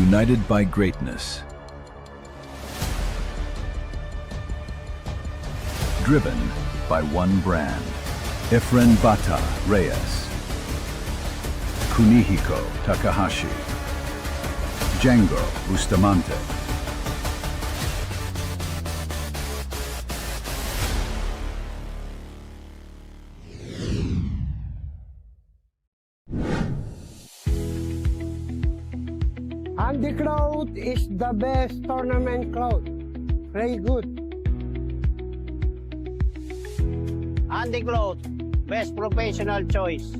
United by greatness. Driven by one brand. Efren Bata Reyes. Kunihiko Takahashi. Django Bustamante. Andy cloth is the best tournament cloth. Very good. Andy cloth, best professional choice.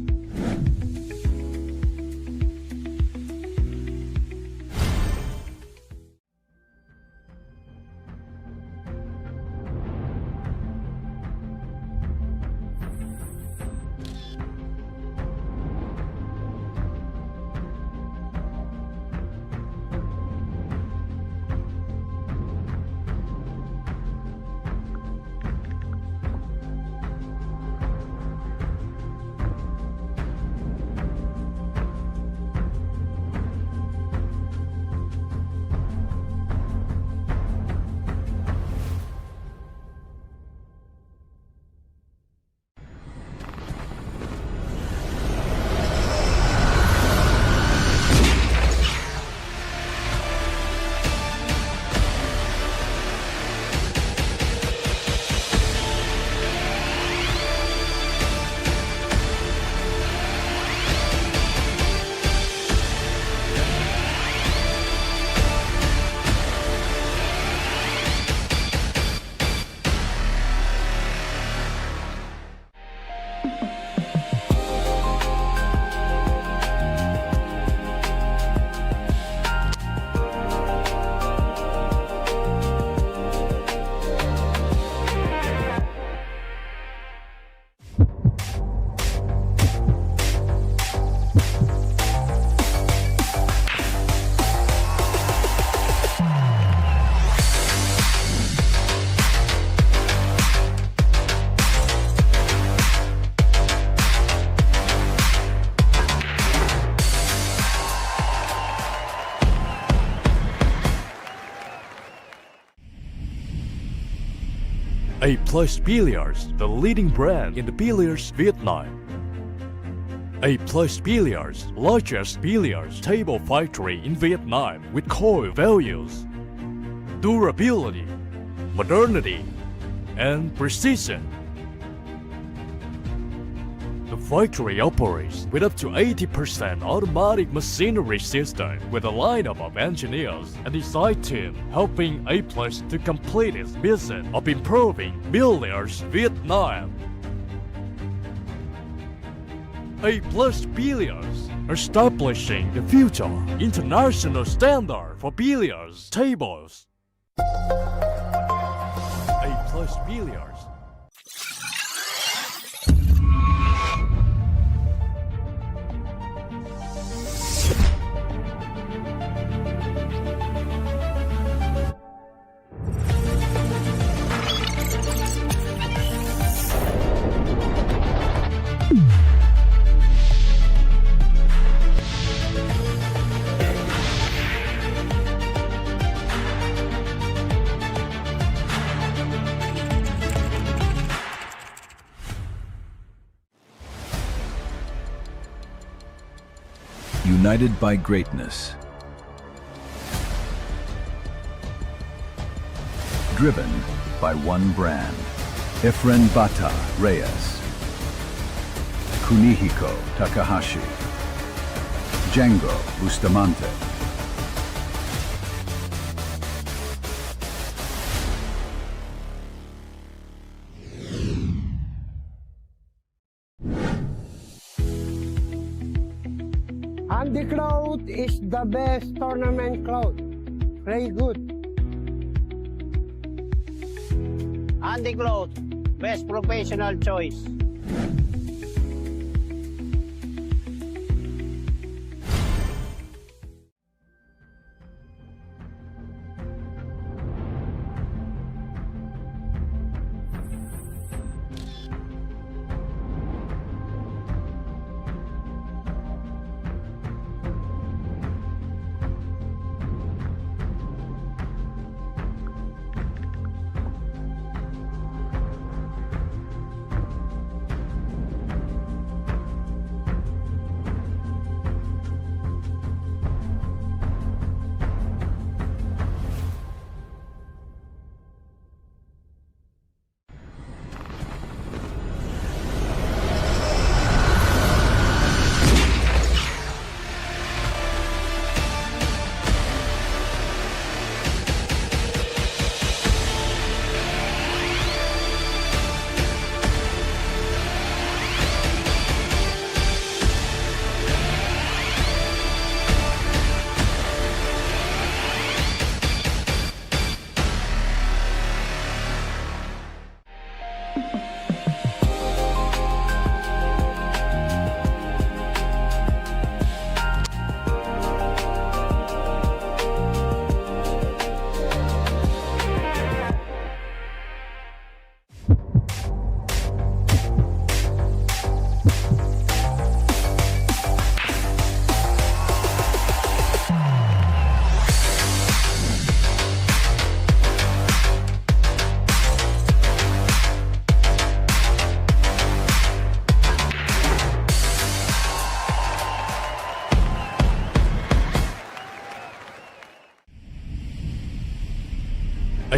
A+ Billiards, the leading brand in the billiards Vietnam. A+ Billiards, largest billiards table factory in Vietnam with core values: durability, modernity, and precision. The factory operates with up to 80% automatic machinery system with a lineup of engineers and design team helping A+ to complete its mission of improving billiards Vietnam. A+ Billiards, establishing the future international standard for billiards tables. A+ Billiards. United by greatness. Driven by one brand. Efren Bata Reyes. Kunihiko Takahashi. Django Bustamante. Andy cloth is the best tournament cloth. Very good. Andy cloth, best professional choice.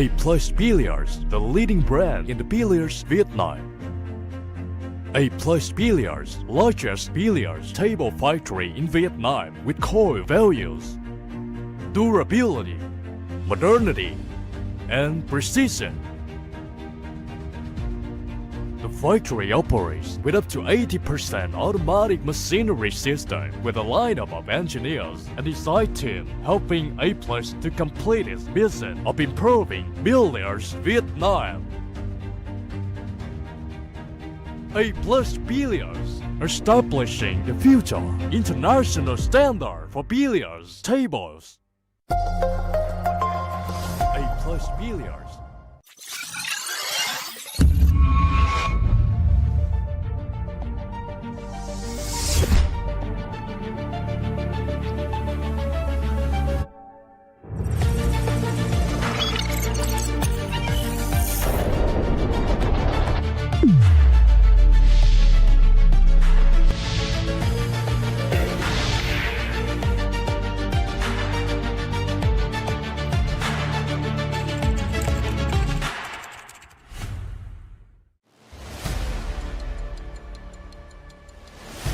A Plus Billiards, the leading brand in the billiards Vietnam. A Plus Billiards, largest billiards table factory in Vietnam with core values: durability, modernity, and precision. The factory operates with up to 80% automatic machinery system with a lineup of engineers and design team helping A Plus to complete its mission of improving billiards Vietnam. A Plus Billiards, establishing the future international standard for billiards tables. A Plus Billiards.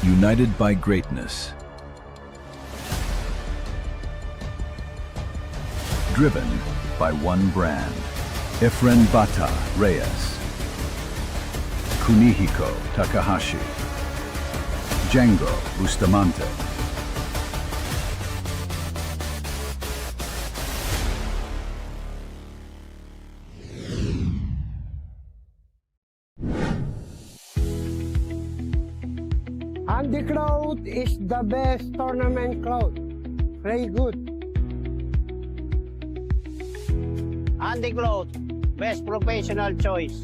United by greatness. Driven by one brand. Efren Bata Reyes. Kunihiko Takahashi. Django Bustamante. Andy cloth is the best tournament cloth. Very good. Andy Cloth, best professional choice.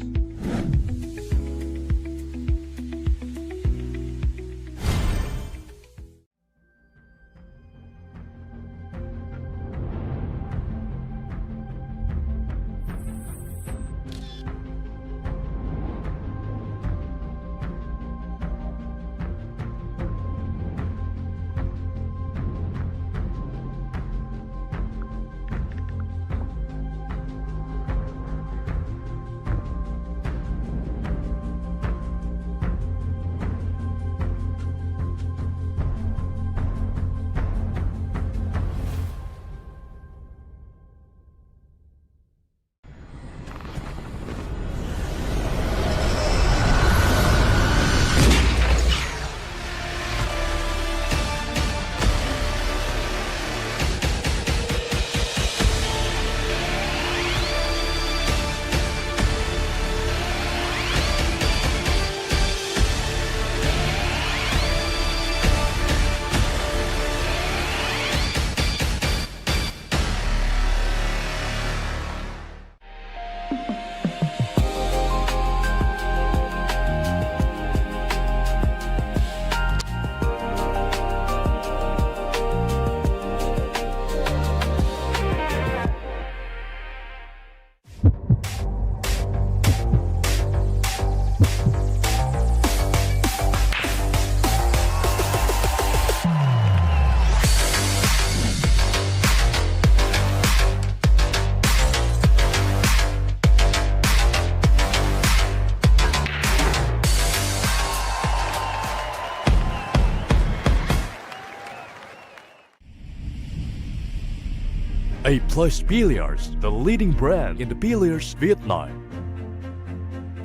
A Plus Billiards, the leading brand in the billiards Vietnam.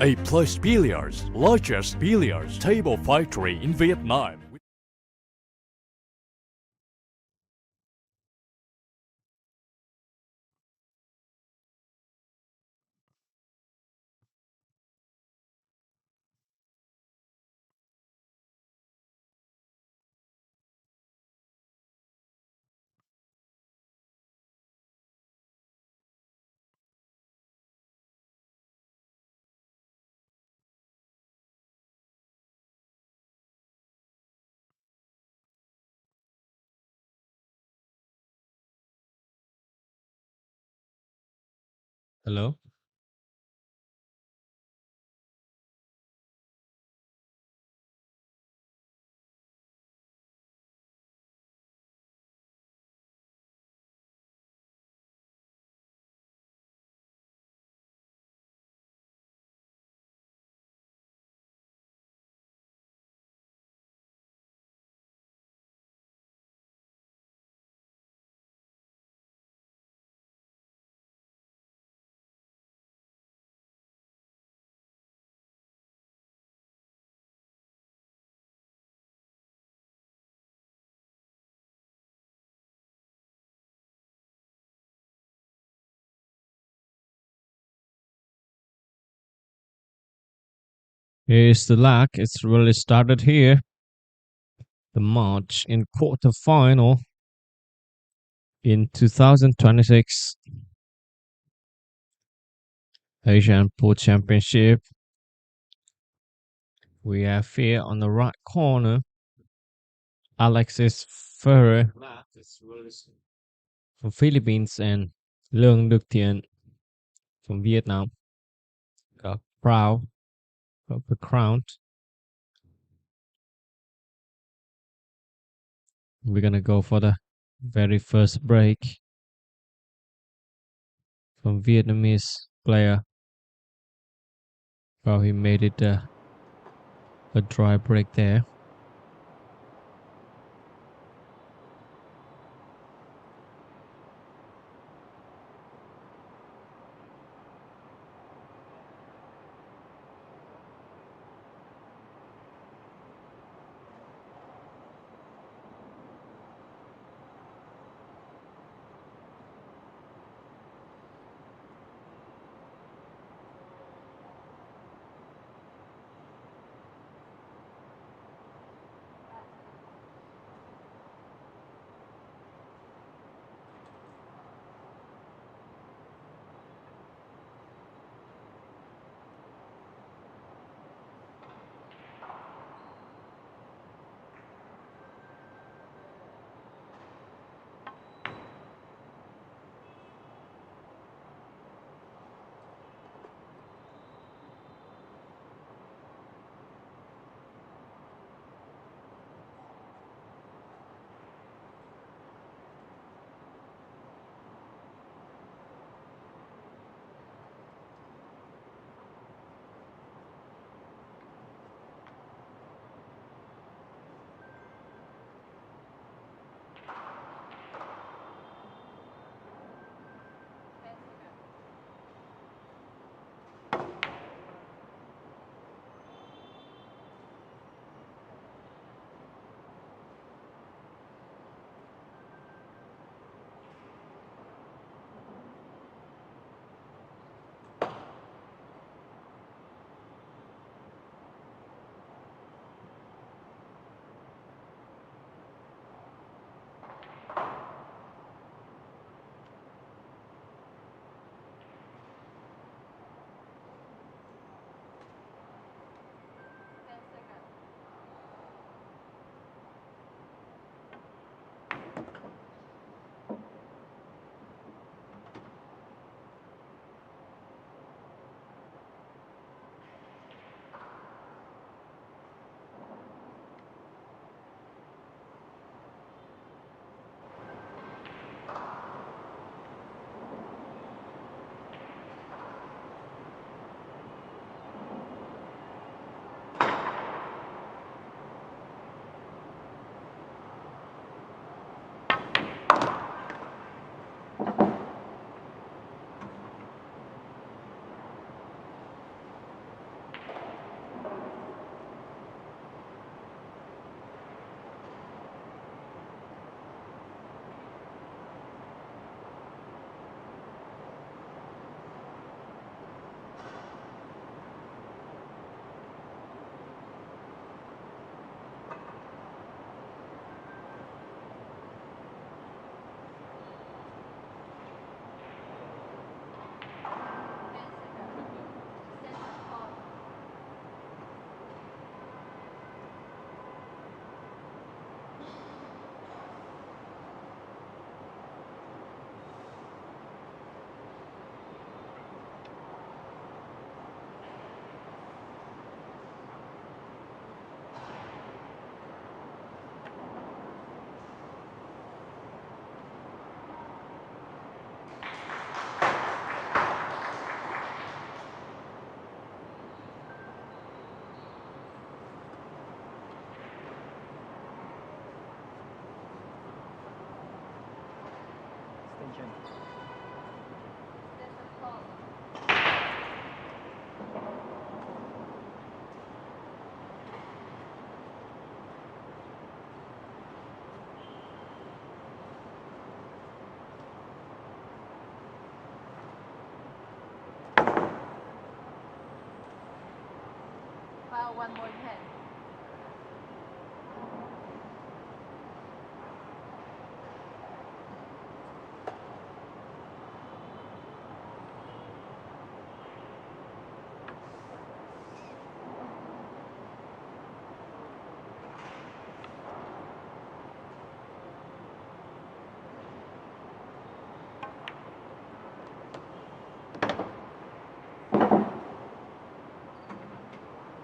A Plus Billiards, largest billiards table factory in Vietnam. Hello? Here's the luck. It's really started here. The match in quarterfinal in 2026 Asian Pool Championship. We have here on the right corner Alexis FERRER from Philippines and LUONG THIEN from Vietnam. Got proud of the crown. We're gonna go for the very first break from Vietnamese player. Well, he made it a dry break there. one more pen.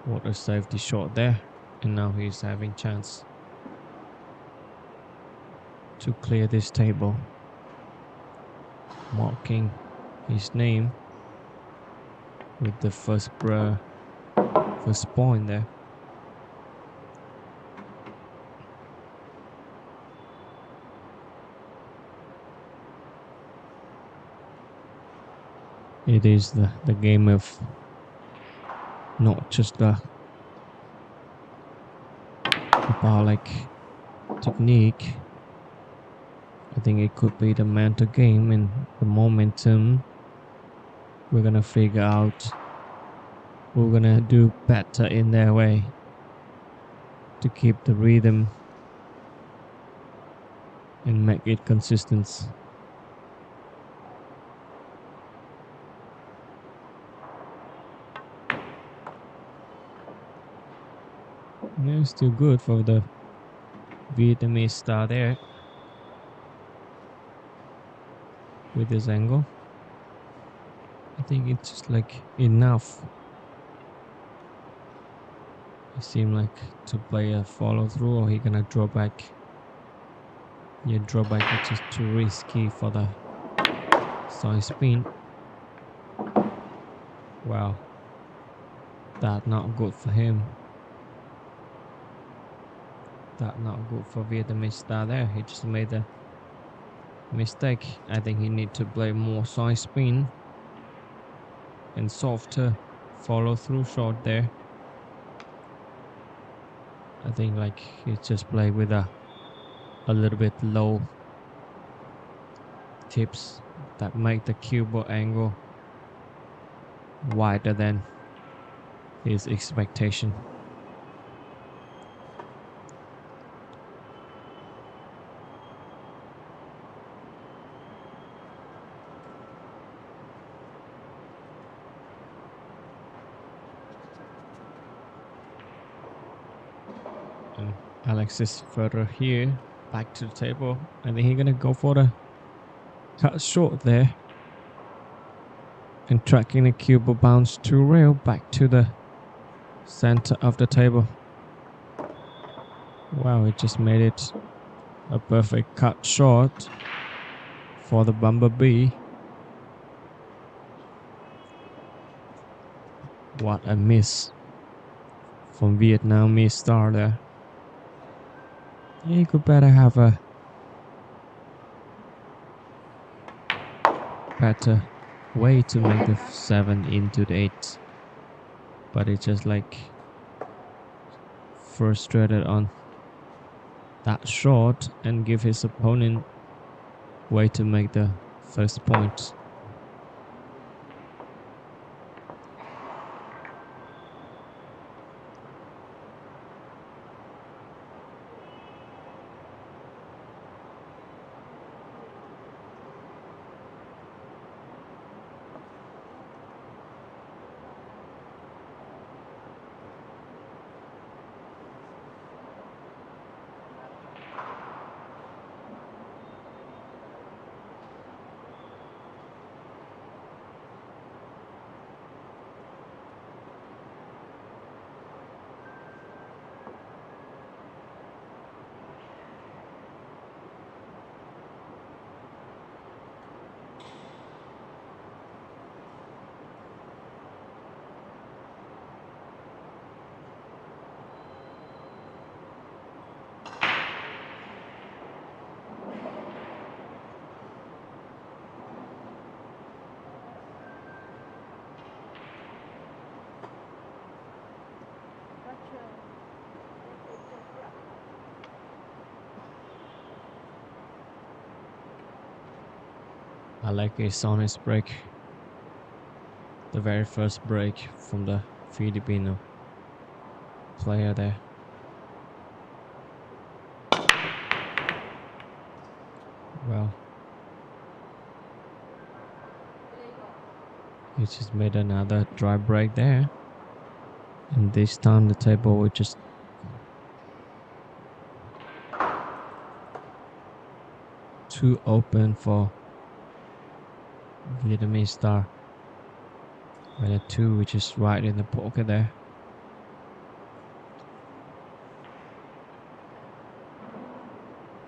What a safety shot there. And now he's having chance to clear this table. Marking his name with the first point there. It is the game of not just the ball-like technique. I think it could be the mental game and the momentum. We're gonna figure out we're gonna do better in their way to keep the rhythm and make it consistent. Yeah, still good for the Vietnamese star there with this angle. I think it's just like enough. It seemed like to play a follow through, or he gonna draw back. Yeah, draw back, which is too risky for the side spin. Wow, that not good for him. That not good for Vietnamese star there. He just made a mistake. I think he need to play more side spin and softer follow through shot there. I think like he just played with a little bit low tips that make the cue ball angle wider than his expectation. Alexis further here, back to the table. I think he's gonna go for the cut short there. And tracking the cue ball bounce to rail back to the center of the table. Wow, it just made it a perfect cut short for the bumblebee. What a miss from Vietnamese star there. He could better have a better way to make the 7 into the 8. But it's just like frustrated on that shot and give his opponent way to make the first point. I like his on his break. The very first break from the Filipino. player there. Well, he just made another dry break there. And this time the table will just too open for Vietnamese star. With a 2 which is right in the pocket there.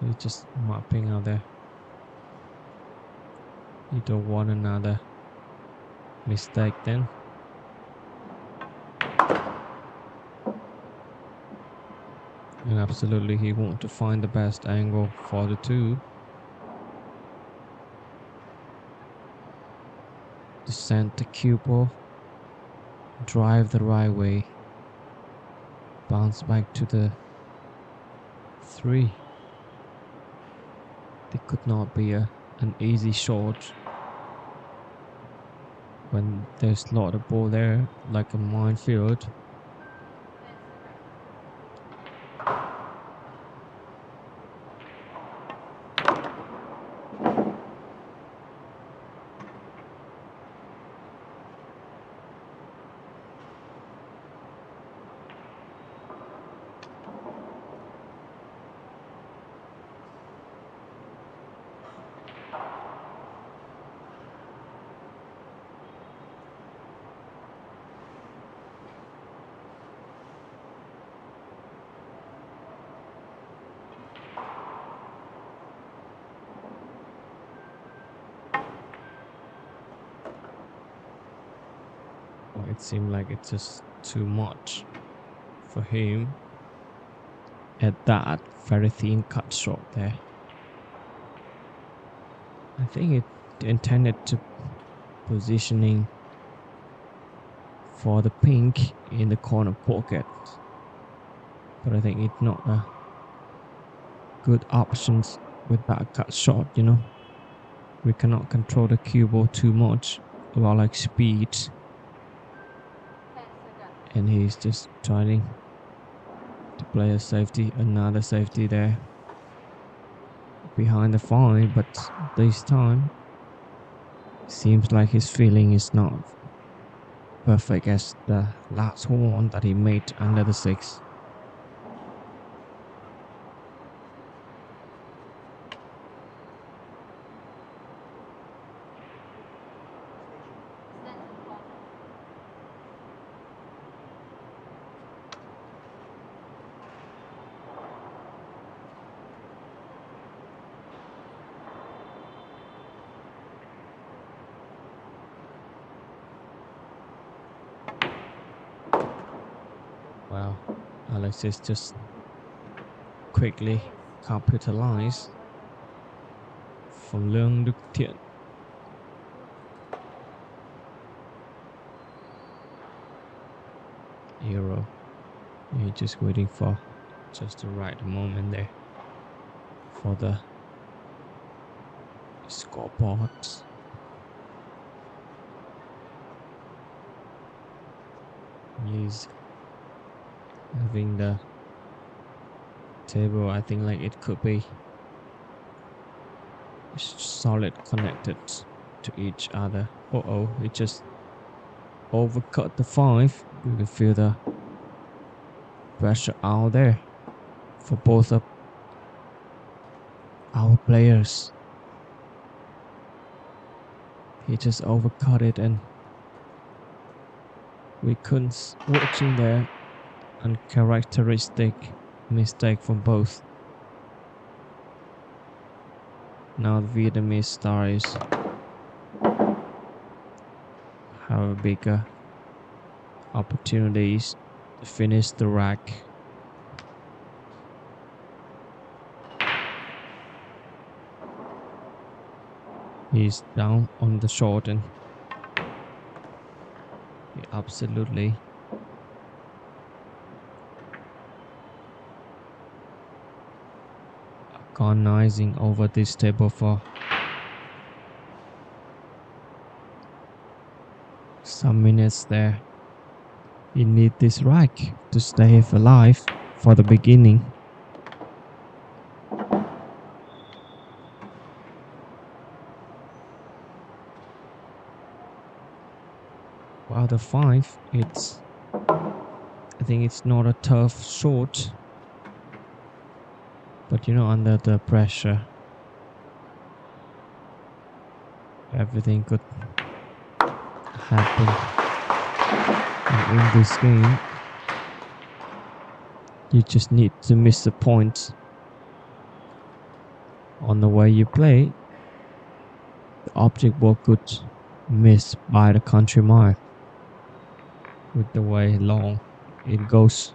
He's just mopping out there. You don't want another mistake then. And absolutely he wants to find the best angle for the 2. Descend the cue ball. Drive the right way. Bounce back to the 3. It could not be an easy shot when there's a lot of ball there, like a minefield. It seemed like it's just too much for him at that very thin cut shot there. I think it intended to positioning for the pink in the corner pocket, but I think it's not a good options with that cut shot, you know. We cannot control the cue ball too much about like speed. And he's just trying to play a safety, another safety there behind the 5, but this time seems like his feeling is not perfect as the last one that he made under the 6. Well, ALEXIS just quickly capitalize from LUONG THIEN. Euro. You're just waiting for just the right moment there for the scoreboard. He's having the table, I think like it could be solid connected to each other. It just overcut the 5. You can feel the pressure out there for both of our players. He just overcut it and we couldn't watching there. Uncharacteristic mistake from both. Now the Vietnamese stars have bigger opportunities to finish the rack. He's down on the short and he absolutely agonizing over this table for some minutes there. You need this rack to stay alive for the beginning. While the 5, I think it's not a tough shot, but you know, under the pressure, everything could happen. And in this game, you just need to miss the point. On the way you play, the object ball could miss by the country mile with the way long it goes.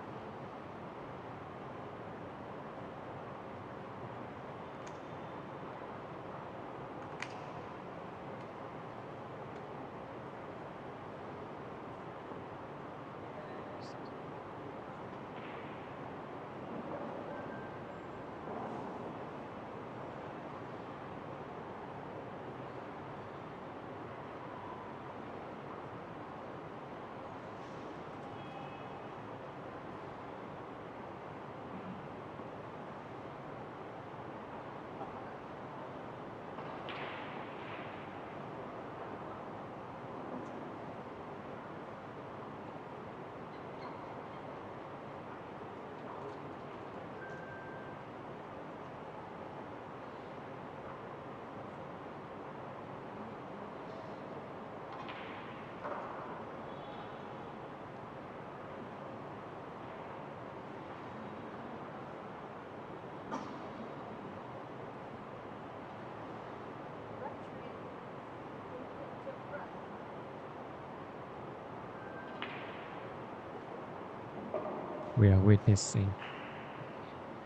We are witnessing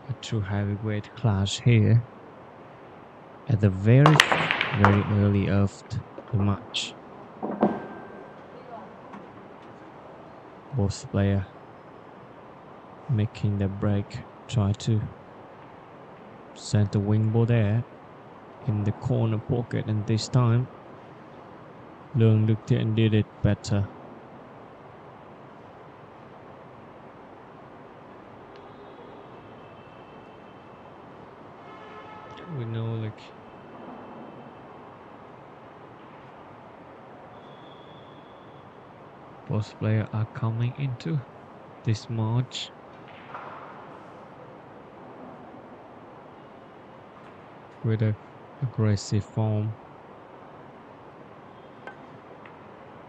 a true heavyweight clash here at the very early of the match. Both players making the break, try to send the wing ball there in the corner pocket, and this time LUONG looked and did it better. We know, like, both players are coming into this match with an aggressive form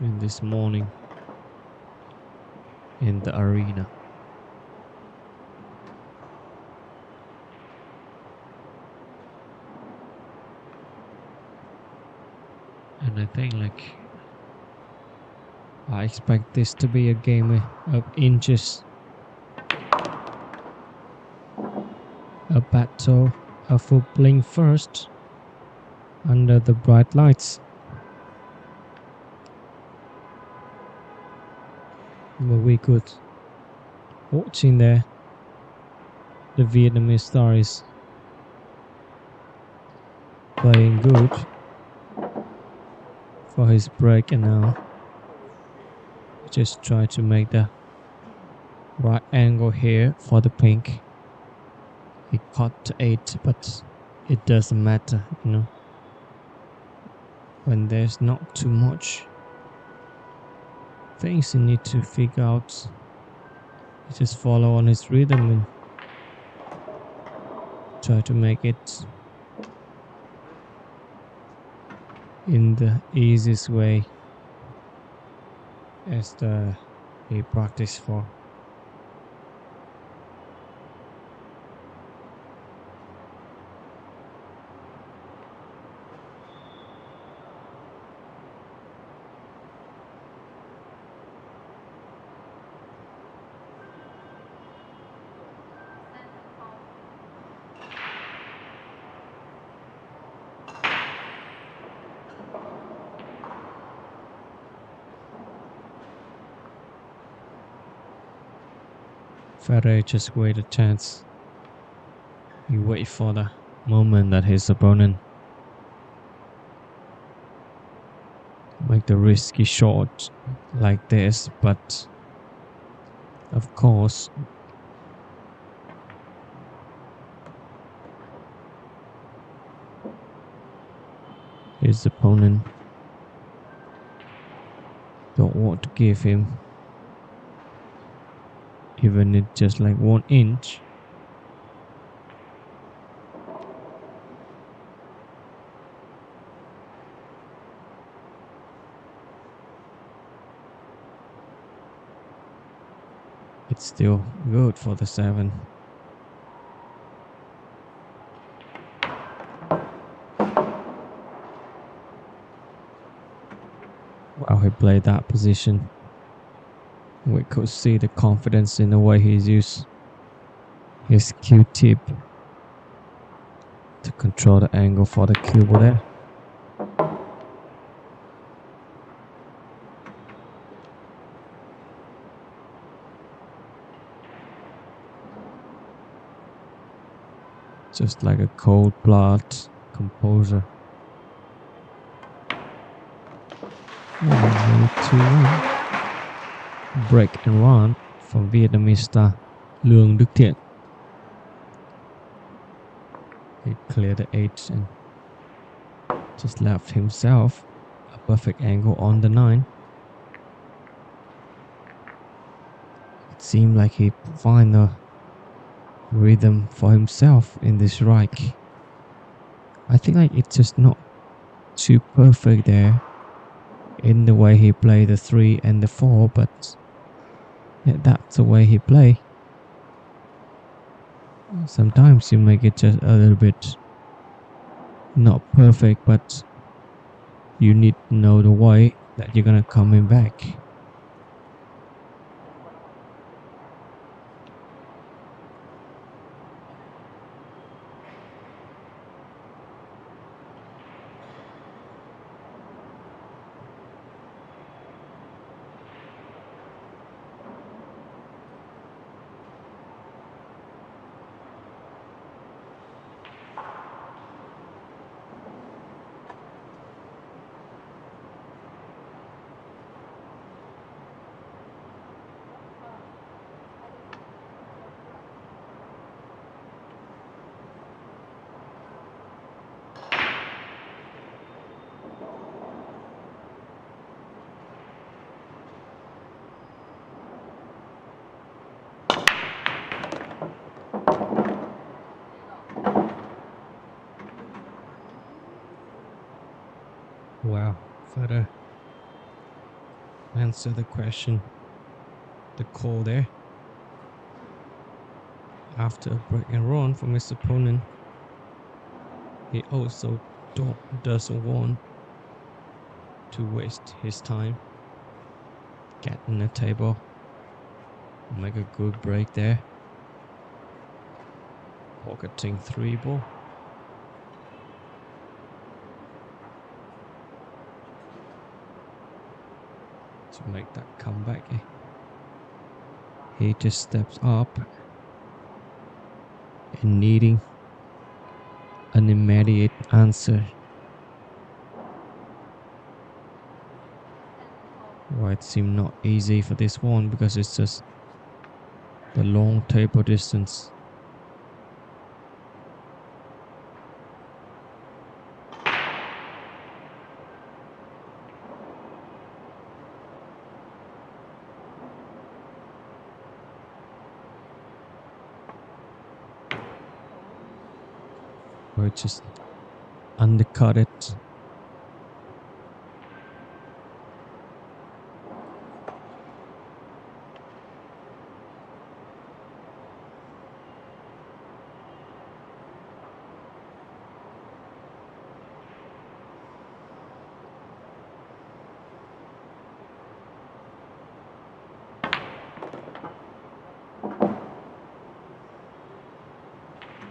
in this morning in the arena. And I think, like, I expect this to be a game of inches, a battle of who blink first under the bright lights. But we could watching there the Vietnamese star is playing good for his break, and now just try to make the right angle here for the pink. He caught to 8, but it doesn't matter, you know, when there's not too much things you need to figure out. You just follow on his rhythm and try to make it in the easiest way as he practiced for. FERRER just wait a chance. He wait for the moment that his opponent make the risky shot like this, but Of course. His opponent don't want to give him even it's just like 1 inch. It's still good for the 7. Wow, he played that position. We could see the confidence in the way he's used his Q-tip to control the angle for the cube there. Just like a cold-blood composer. 1-2-1. Break and run from Vietnamese LUONG. He cleared the 8 and just left himself a perfect angle on the 9. It seemed like he found the rhythm for himself in this Reich. I think like it's just not too perfect there in the way he played the 3 and the 4, but yeah, that's the way he play. Sometimes you make it just a little bit not perfect, but you need to know the way that you're gonna coming back. Wow, FERRER answer the question, the call there. After a break and run from his opponent, he also doesn't want to waste his time getting the table. Make a good break there. Pocketing 3 ball. To make that comeback, he just steps up and needing an immediate answer. Well, it seemed not easy for this one because it's just the long table distance. Or just undercut it.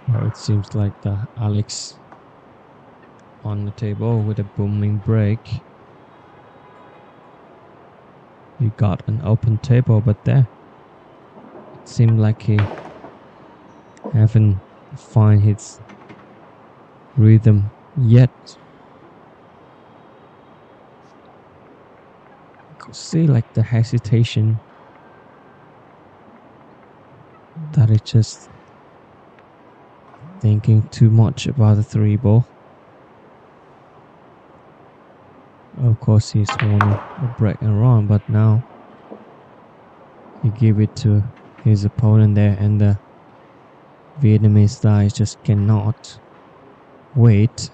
Well, it seems like the Alex on the table with a booming break. You got an open table, but there it seemed like he haven't find his rhythm yet. You could see like the hesitation that is just thinking too much about the 3 ball. Of course, he's won a break and run, but now he give it to his opponent there, and the Vietnamese guys just cannot wait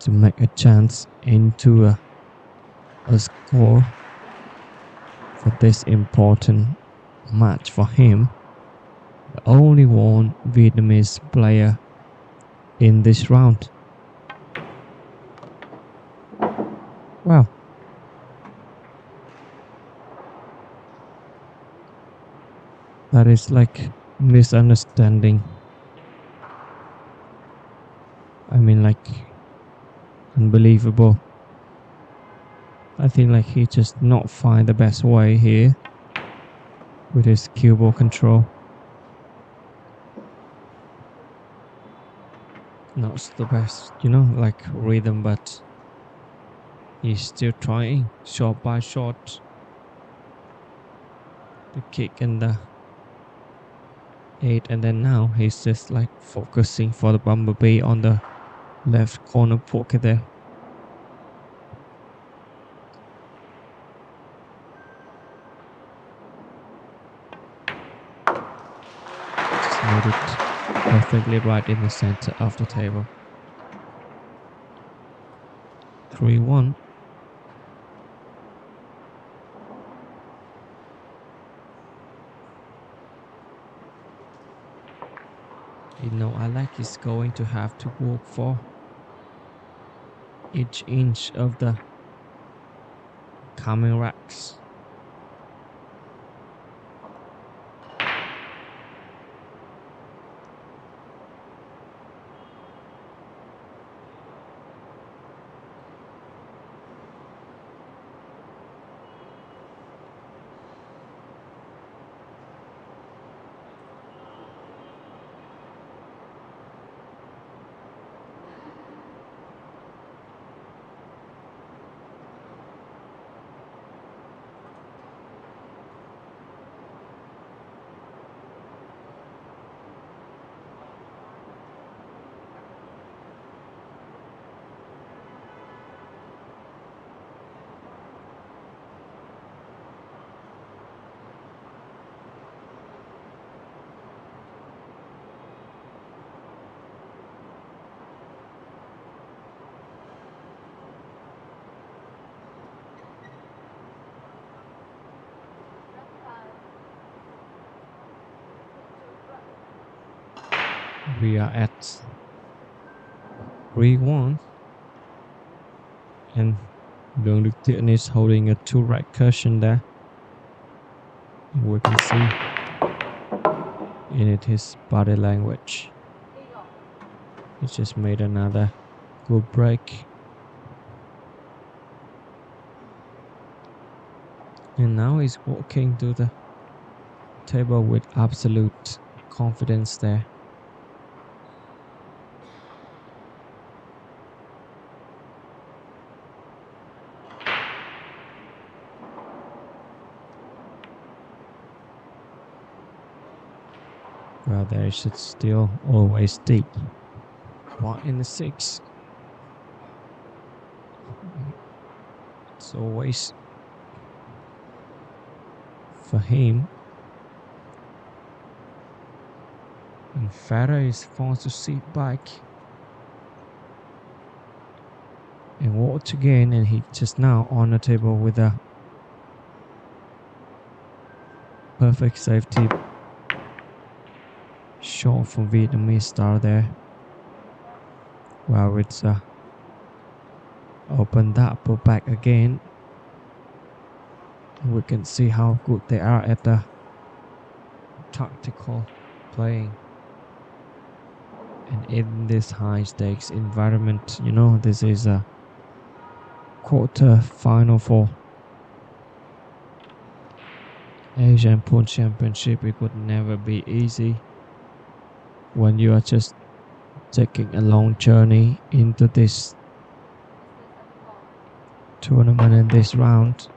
to make a chance into a score for this important match for him. The only one Vietnamese player in this round. Wow. That is like misunderstanding. I mean, like, unbelievable. I think like he just not find the best way here with his cue ball control. Not the best, you know, like rhythm, but he's still trying shot by shot. The kick and the 8, and then now he's just like focusing for the bumblebee on the left corner pocket there. Just made it perfectly right in the center of the table. 3-1. You know, Alex is going to have to work for each inch of the coming racks. We are at 3-1, and LUONG THIEN is holding a 2-rack cushion there. We can see in it his body language. He just made another good break, and now he's walking to the table with absolute confidence there. Well, there should still always deep. 1 in the 6. It's always for him. And FERRER is forced to sit back and watch again, and he just now on the table with a perfect safety shot from Vietnamese star there. Wow, it's opened up, put back again. We can see how good they are at the tactical playing. And in this high stakes environment, you know, this is a quarter final for Asian Pool Championship. It would never be easy when you are just taking a long journey into this tournament in this round.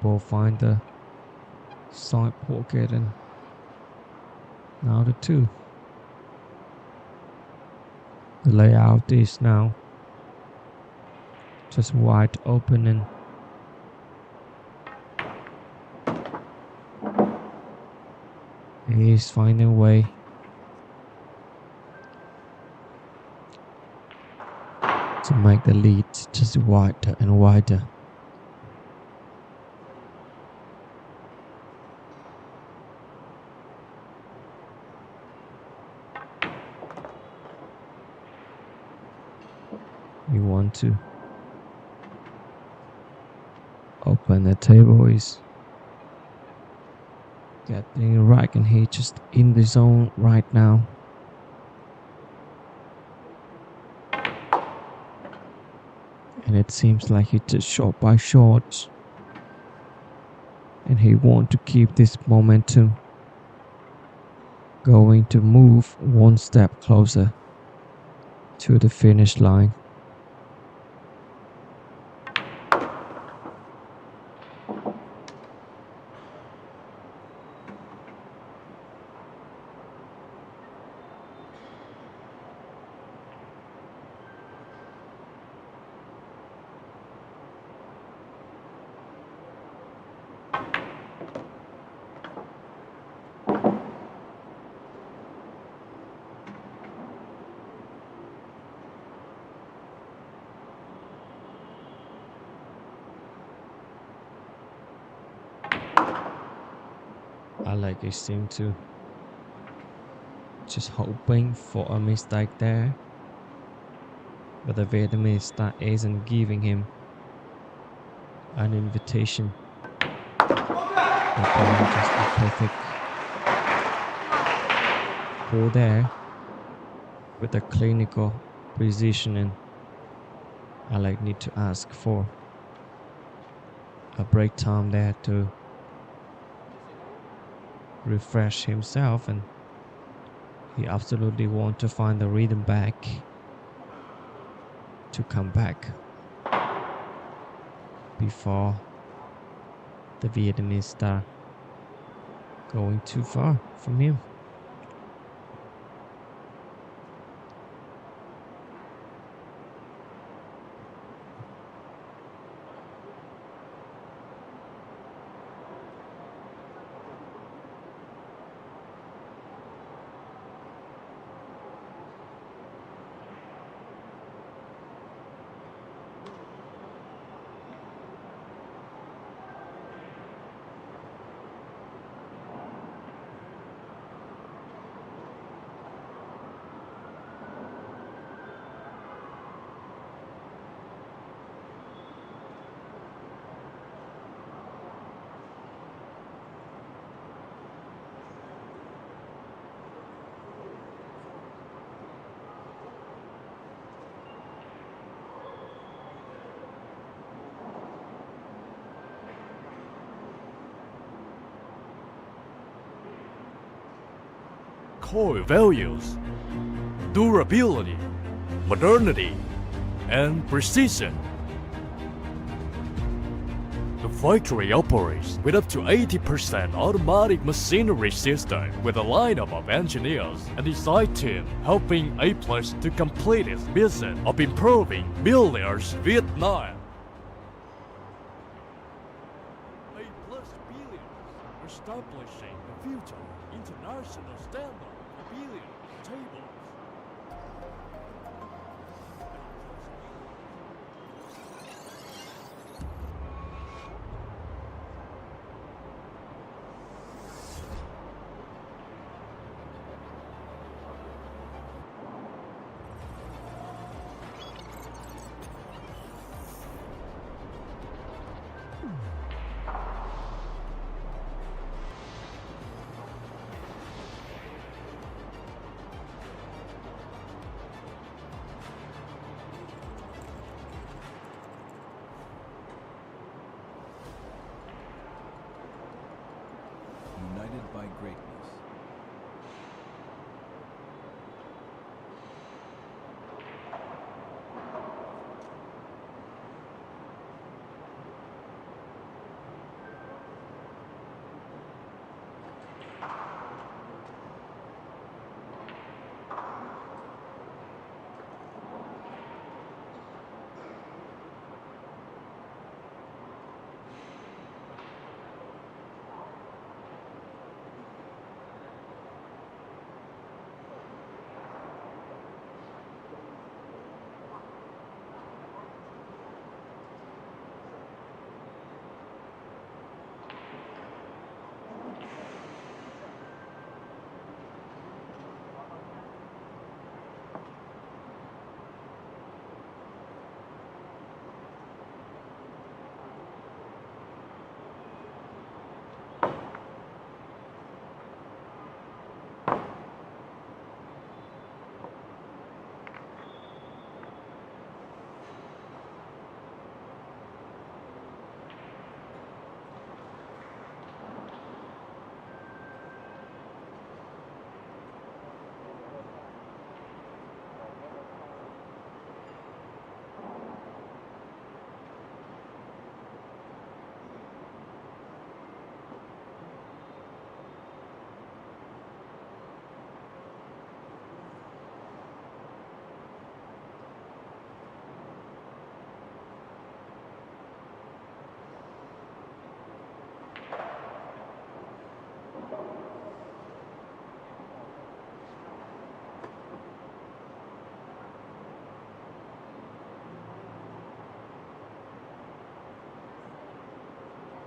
both find the side pocket, and now the two. The layout is now just wide open, and he's finding a way to make the lead just wider and wider. You want to open the table, is getting right, and he just in the zone right now. And it seems like he just shot by shot, and he want to keep this momentum going, to move one step closer to the finish line. Alex seemed to just hoping for a mistake there, but the Vietnamese that isn't giving him an invitation. Just a perfect pull there with a clinical precision, and Alex need to ask for a break time there to refresh himself, and he absolutely want to find the rhythm back to come back before the Vietnamese start going too far from him. Core values: durability, modernity, and precision. The factory operates with up to 80% automatic machinery system, with a lineup of engineers and design team helping A+ to complete its mission of improving buildings Vietnam. A+ billions, establishing the future international standard for billion tables. United by greatness.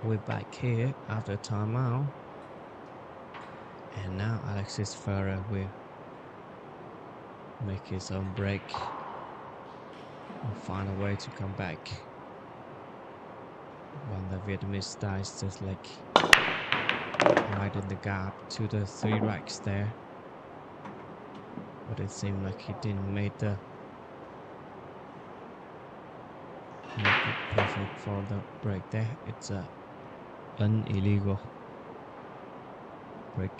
We're back here after timeout. And now Alexis FERRER will make his own break and find a way to come back. When the Vietnamese dies just like right in the gap to the 3 racks there. But it seemed like he didn't make it perfect for the break there. It's an illegal break.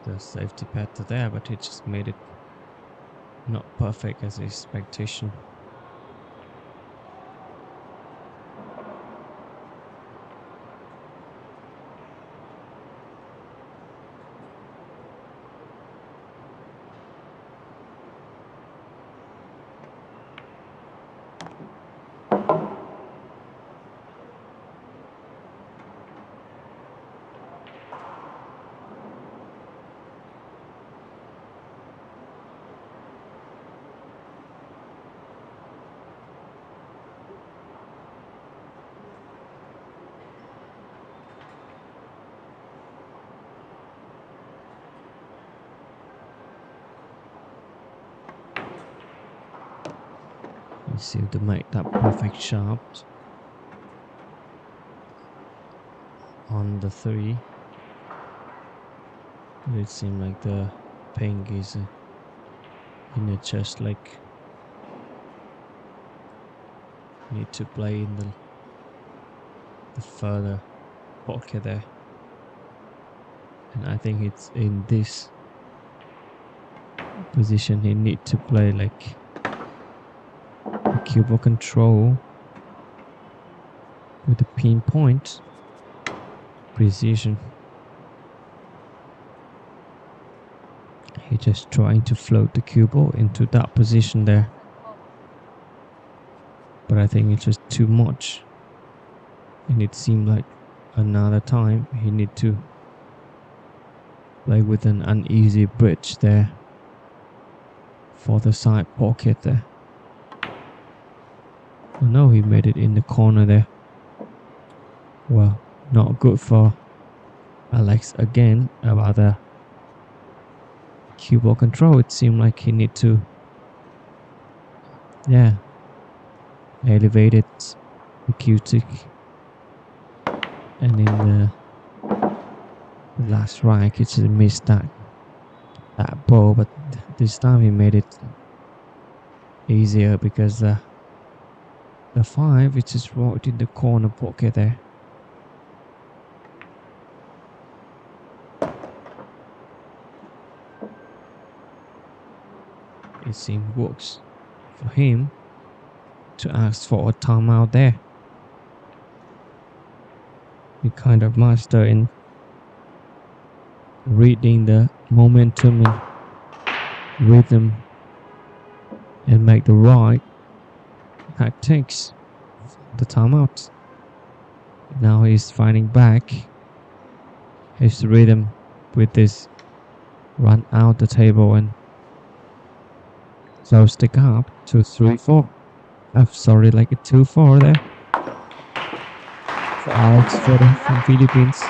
The safety pattern there, but he just made it not perfect as expectation. He seemed to make that perfect shot on the 3. But it seemed like the pink is in a chest, like need to play in the further pocket there. And I think it's in this position he need to play like the cue ball control with the pinpoint precision. He just trying to float the cue ball into that position there, but I think it's just too much, and it seemed like another time he need to play with an uneasy bridge there for the side pocket there. Oh no, he made it in the corner there. Well, not good for Alex again about the cue ball control. It seemed like he need to, yeah, elevate it, the cue tick, and in the last rack he just missed that ball. But this time he made it easier because the 5 is just right in the corner pocket there. It seems works for him to ask for a timeout there. He kind of master in reading the momentum and rhythm and make the right tactics the timeout. Now he's finding back his rhythm with this run out the table and close the gap to 3-4. Sorry, like a 2-4 there for Alex FERRER from Philippines.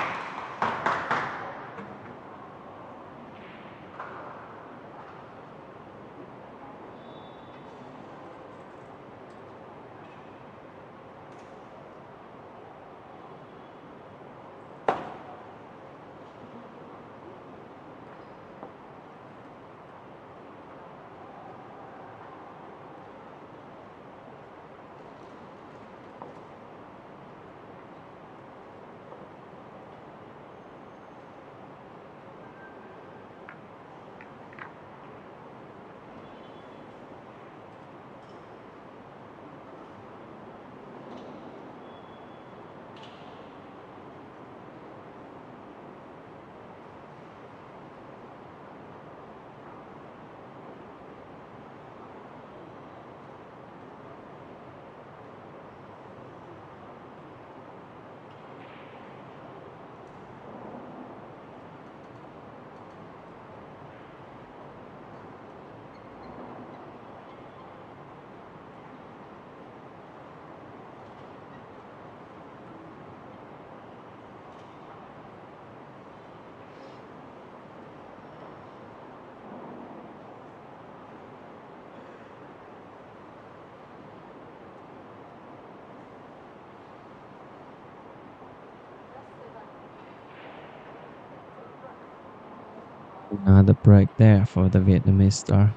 Another break there for the Vietnamese star.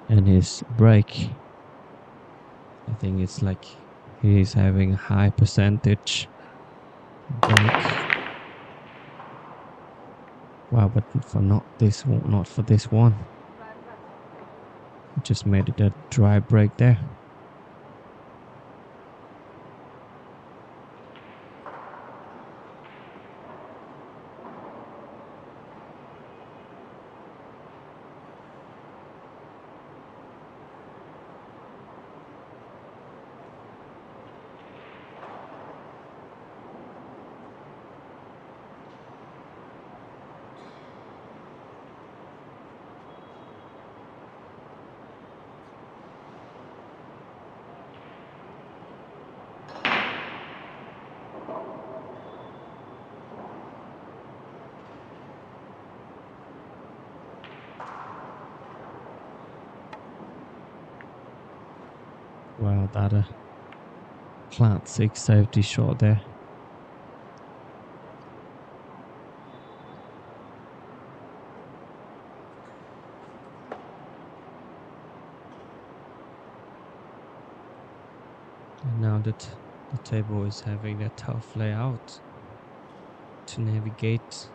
And his break, I think it's like he's having a high percentage break. Wow, but for not this one, not for this one. Just made it a dry break there. Wow, that a classic safety shot there. And now that the table is having a tough layout to navigate,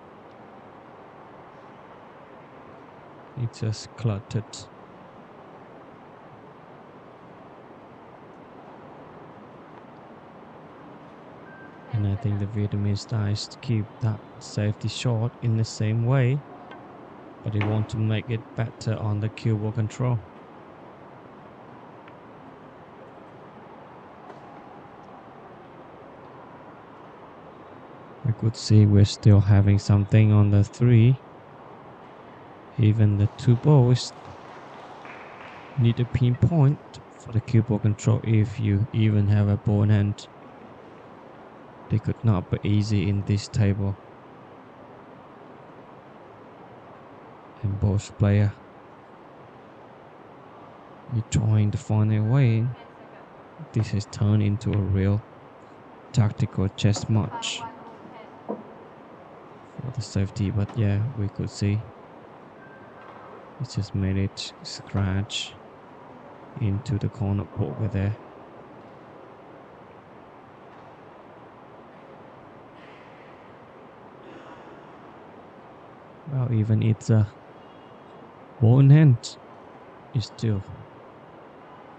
it's just cluttered. And I think the Vietnamese tries to keep that safety shot in the same way, but they want to make it better on the cue ball control. I could see we're still having something on the 3. Even the 2 balls need a pinpoint for the cue ball control if you even have a ball in hand. They could not be easy in this table. And both players are trying to find a way. This has turned into a real tactical chess match for the safety, but yeah, we could see it just made it scratch into the corner poker there. Well, even it's a ball in hand, it still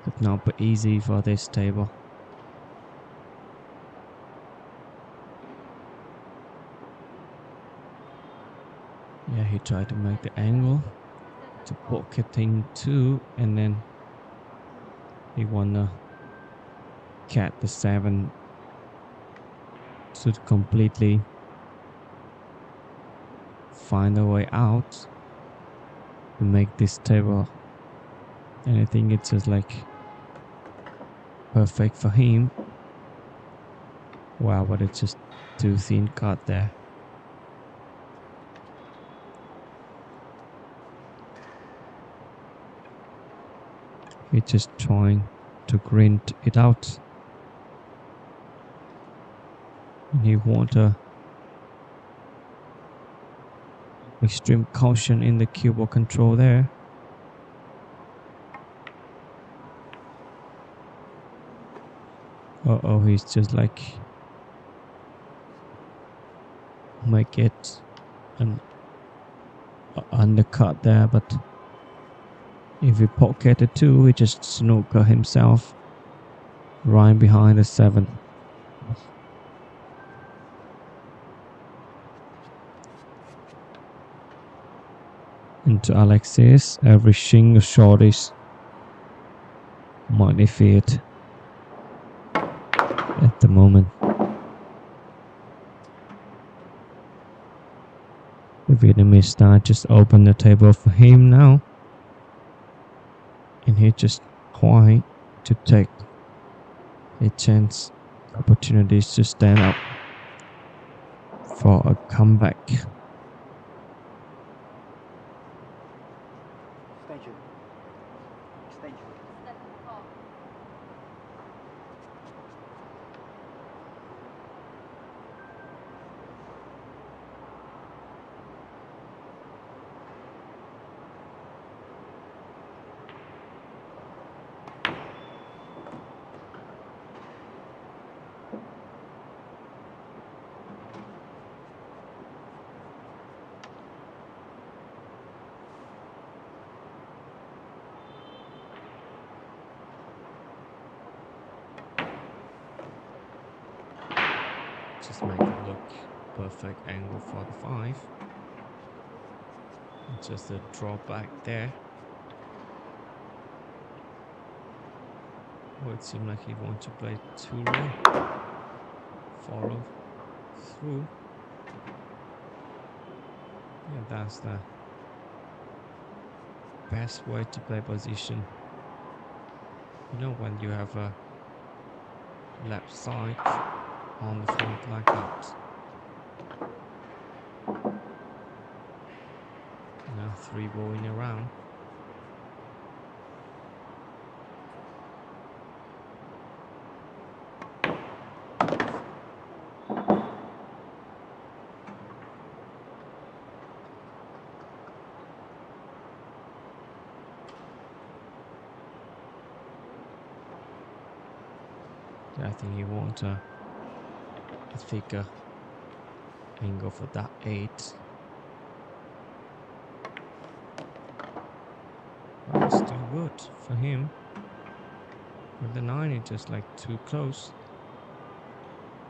could not be easy for this table. Yeah, he tried to make the angle to pocketing 2, and then he wanna cat the 7 to completely find a way out to make this table. And I think it's just like perfect for him. Wow, but it's just too thin cut there. He's just trying to grind it out. And he wants a extreme caution in the cue ball control there. Uh-oh, he's just like make it an undercut there, but if he pocketed 2, he just snooker himself right behind the 7. Into Alexis, every single shot is magnified at the moment. The Vietnamese star just opened the table for him now. And he just trying to take a chance, opportunities to stand up for a comeback. just make it look perfect angle for the 5. Just a drawback there. Oh, it seemed like he wanted to play too low. Follow through. Yeah, that's the best way to play position. You know, when you have a left side on the front like that. Now 3 going around. I think he wants a thicker angle for that 8. But it's still good for him. With the 9, it's just like too close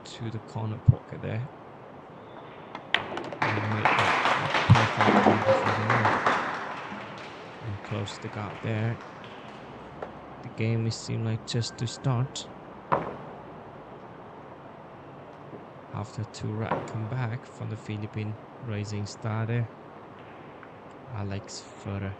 to the corner pocket there. And he made that perfect angle for the 9. And close the gap there. The game is seemed like just to start. After 2 rack come back from the Philippine Rising Star there, Alex FERRER.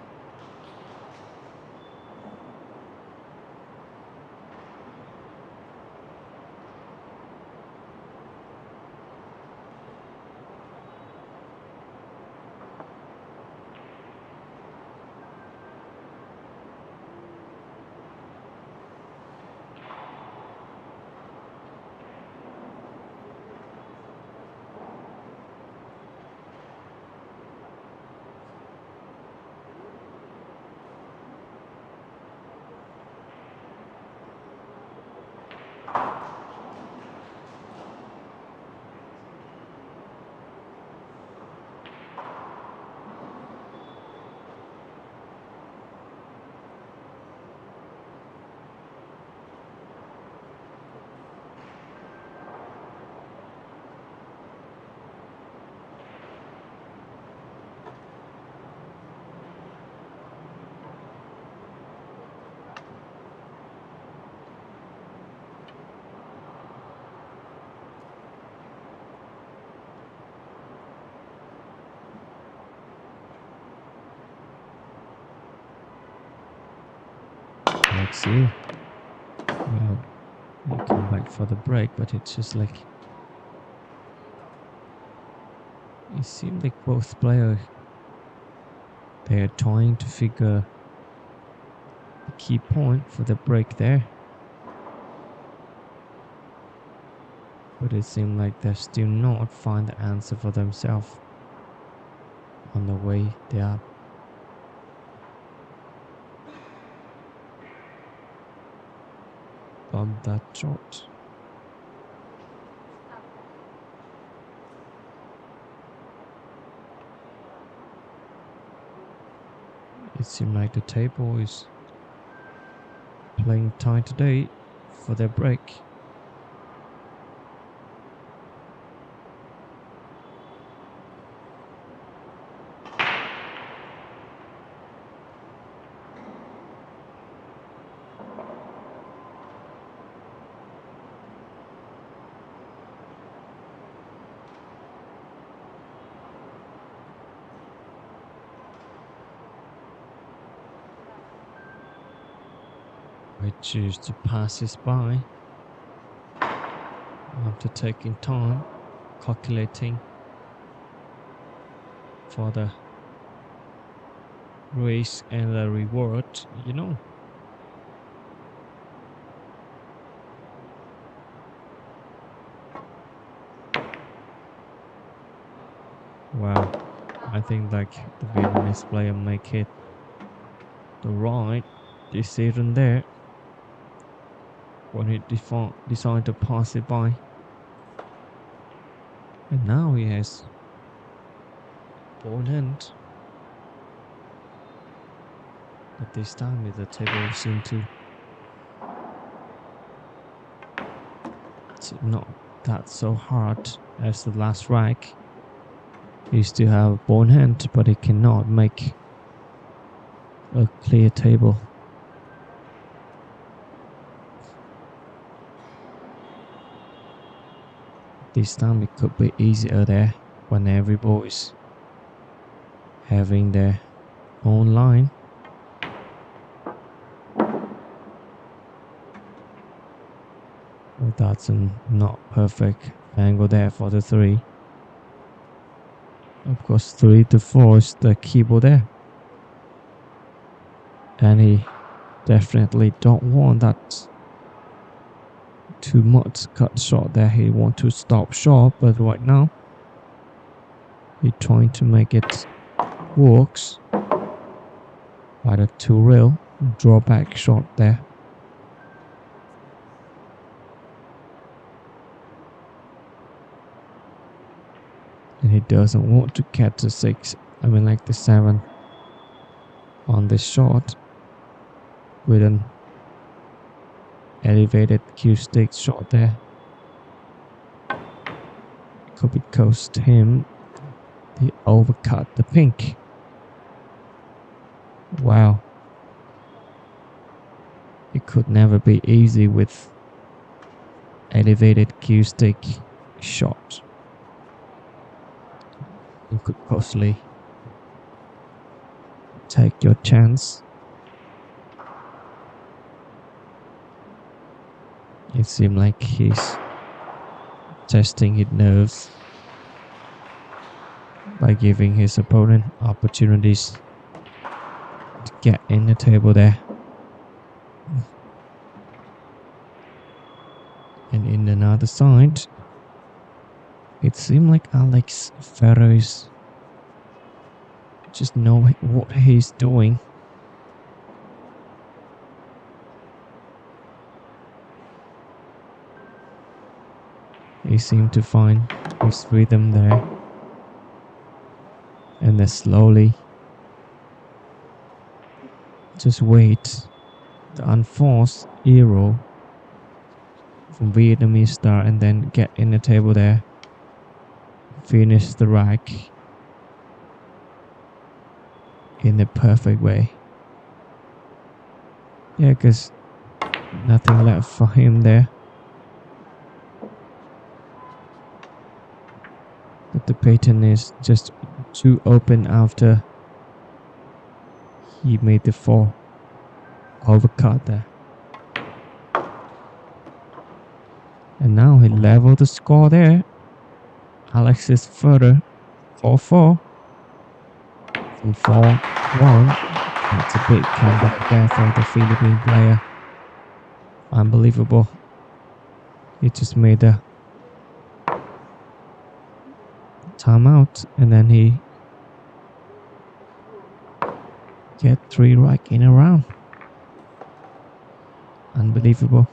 Let's see. Well, we come back for the break, but it's just like it seemed like both players, they are trying to figure the key point for the break there, but it seemed like they still not find the answer for themselves on the way they are. On that shot. It seems like the table is playing tight today for their break. I choose to pass this by after taking time, calculating for the risk and the reward, you know. Wow, I think like the Vietnamese player make it the right decision there when he decided to pass it by. And now he has ball hand. But this time the table seemed to not that so hard as the last rack. He still have a bone hand, but he cannot make a clear table. This time it could be easier there when every ball is having their own line. But that's a not perfect angle there for the 3. Of course 3 to 4 is the keyboard there. And he definitely don't want that too much cut short there. He want to stop short, but right now he's trying to make it works by the 2 rail drawback shot there. And he doesn't want to catch the 6, I mean like the 7 on this shot with an elevated cue stick shot there. Could be cost him. He overcut the pink. Wow. It could never be easy with elevated cue stick shot. You could possibly take your chance. It seems like he's testing his nerves by giving his opponent opportunities to get in the table there. And in another side, it seems like Alex FERRER is just know what he's doing. He seemed to find his rhythm there. And then slowly just wait the unforced arrow from Vietnamese star and then get in the table there. Finish the rack in the perfect way. Yeah, because nothing left for him there. But the pattern is just too open after he made the 4 overcut there. And now he leveled the score there. ALEXIS FERRER 4-4 from 4-1. That's a big comeback there for the Philippine player. Unbelievable. He just made a timeout and then he get 3 rack in a round. Unbelievable.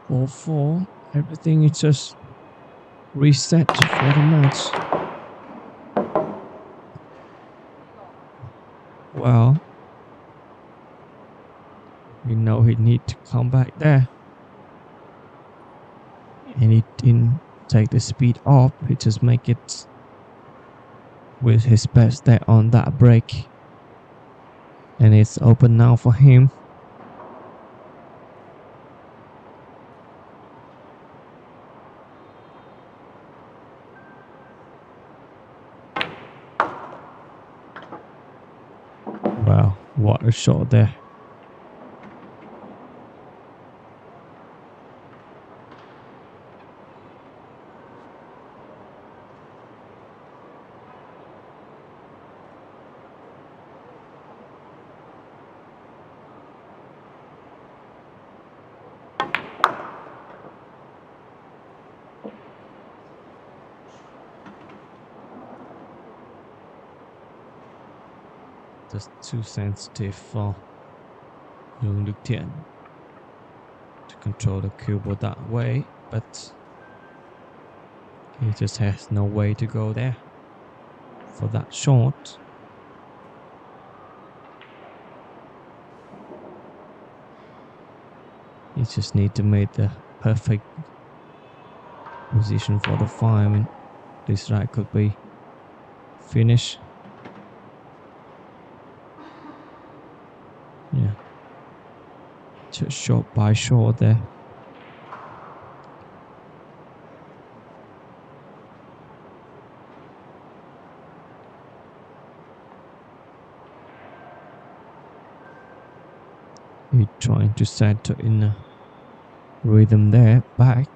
All 4, everything is just reset for the match. Well, we know he need to come back there. And he didn't take the speed up, he just make it with his best step on that break. And it's open now for him. Wow, what a shot there. Just too sensitive for THIEN to control the keyboard that way, but he just has no way to go there for that shot. He just need to make the perfect position for the FIE. I mean, this right could be finish. Yeah, just shot by shot there. He's trying to settle in a rhythm there, back,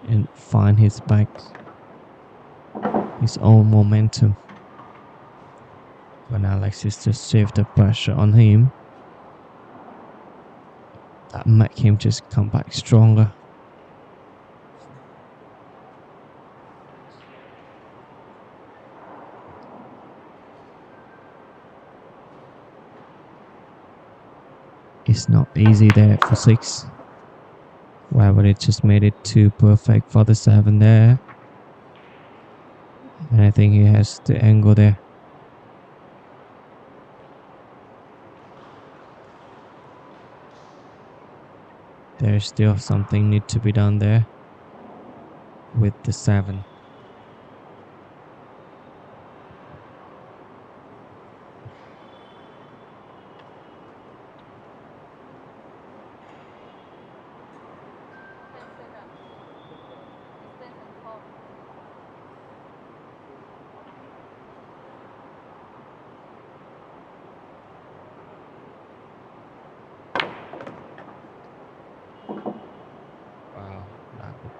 and find his back, his own momentum. When Alexis just shift the pressure on him, that make him just come back stronger. It's not easy there for 6. Wow, but it just made it too perfect for the 7 there. And I think he has the angle there. There's still something need to be done there with the 7.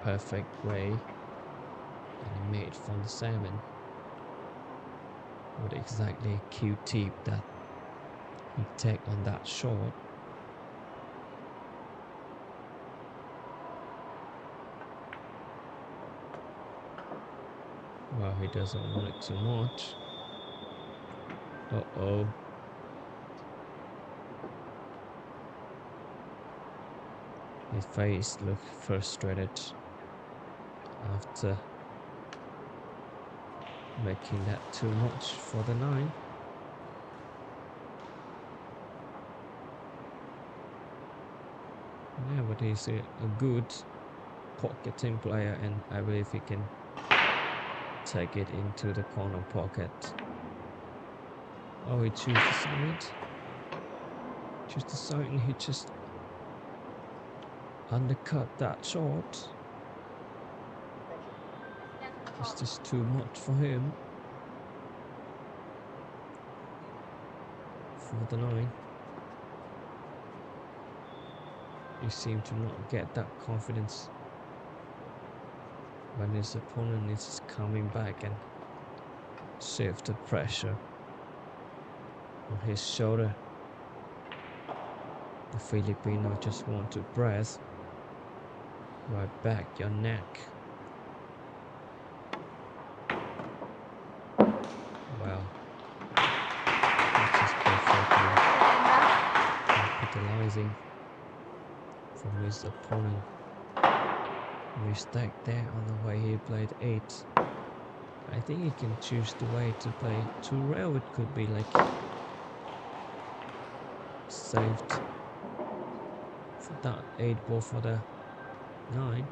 Perfect way, and he made from the 7 with exactly a Q tip that he take on that shot. Well, he doesn't want it too much. Uh-oh. His face looked frustrated after making that too much for the 9. Yeah, but he's a good pocketing player, and I believe he can take it into the corner pocket. Oh, he chose the side. Choose the side, and he just undercut that shot. It's just too much for him. For the 9. He seemed to not get that confidence when his opponent is coming back and shift the pressure on his shoulder. The Filipino just want to press right back your neck. Well, that's just perfectly capitalizing from his opponent. Mistake there on the way he played 8. I think he can choose the way to play 2 rail. It could be like saved That 8 ball for the 9.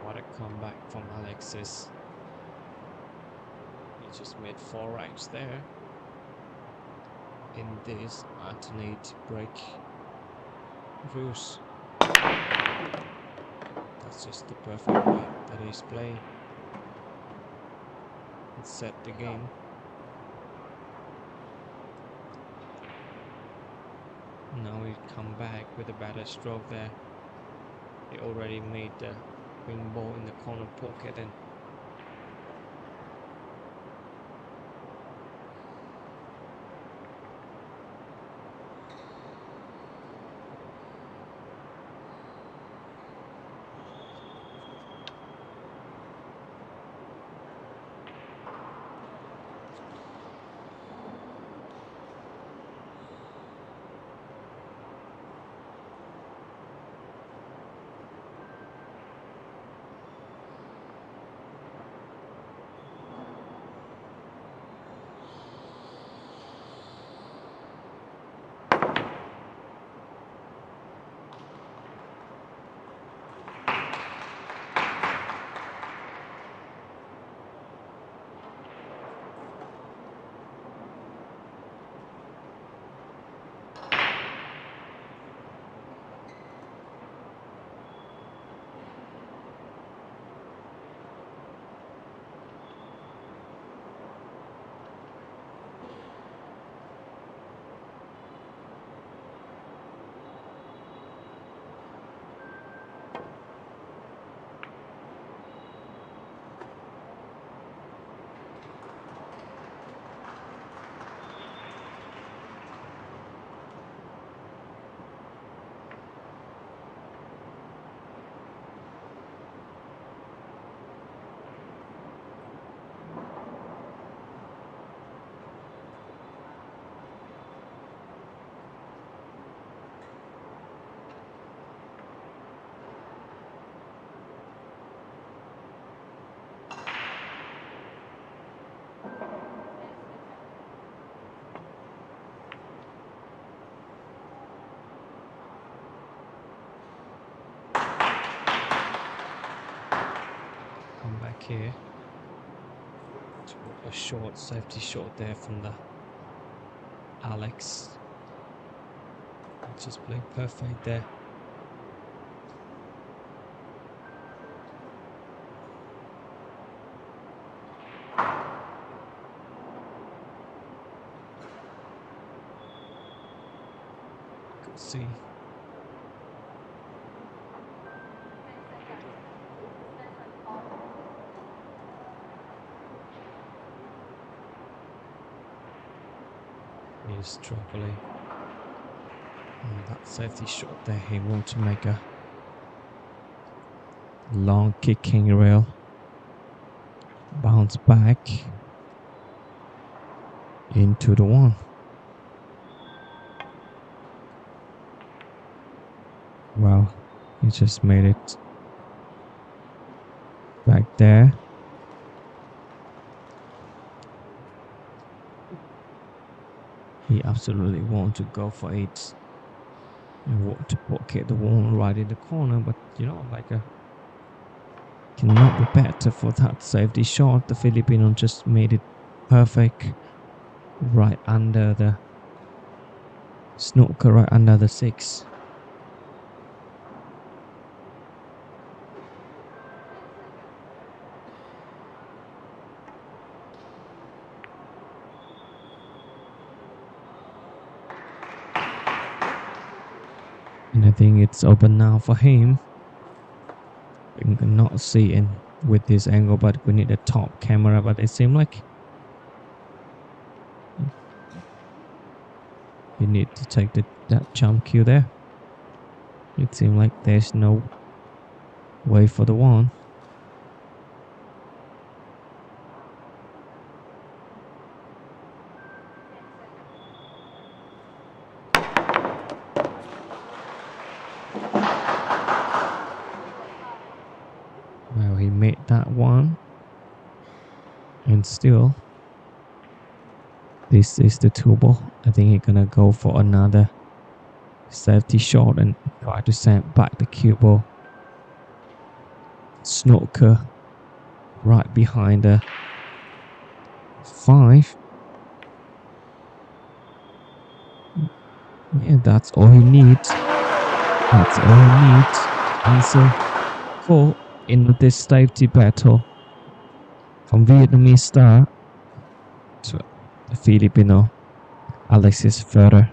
What a comeback from Alexis. He just made 4 racks there. In this alternate break rules. That's just the perfect way that he's playing. It set the game. Now he come back with a better stroke there. He already made the wing ball in the corner pocket and back here. A short safety shot there from the Alex. Just playing perfect there. Could see. He's struggling on that safety shot there. He wants to make a long kicking rail, bounce back into the one. Wow, he just made it back there. He absolutely want to go for it and want to pocket the wall right in the corner, but you know, like cannot be better for that safety shot. The Filipino just made it perfect right under the Snooker right under the 6. And I think it's open now for him. We cannot see in with this angle, but we need a top camera. But it seems like you need to take that jump cue there. It seems like there's no way for the one. Well, he made that one. And still, this is the two ball. I think he's gonna go for another safety shot and try to send back the cue ball. Snooker right behind the 5. Yeah, that's all he needs. That's all he needs. Answer 4 in this safety battle from Vietnamese star to the Filipino Alexis FERRER.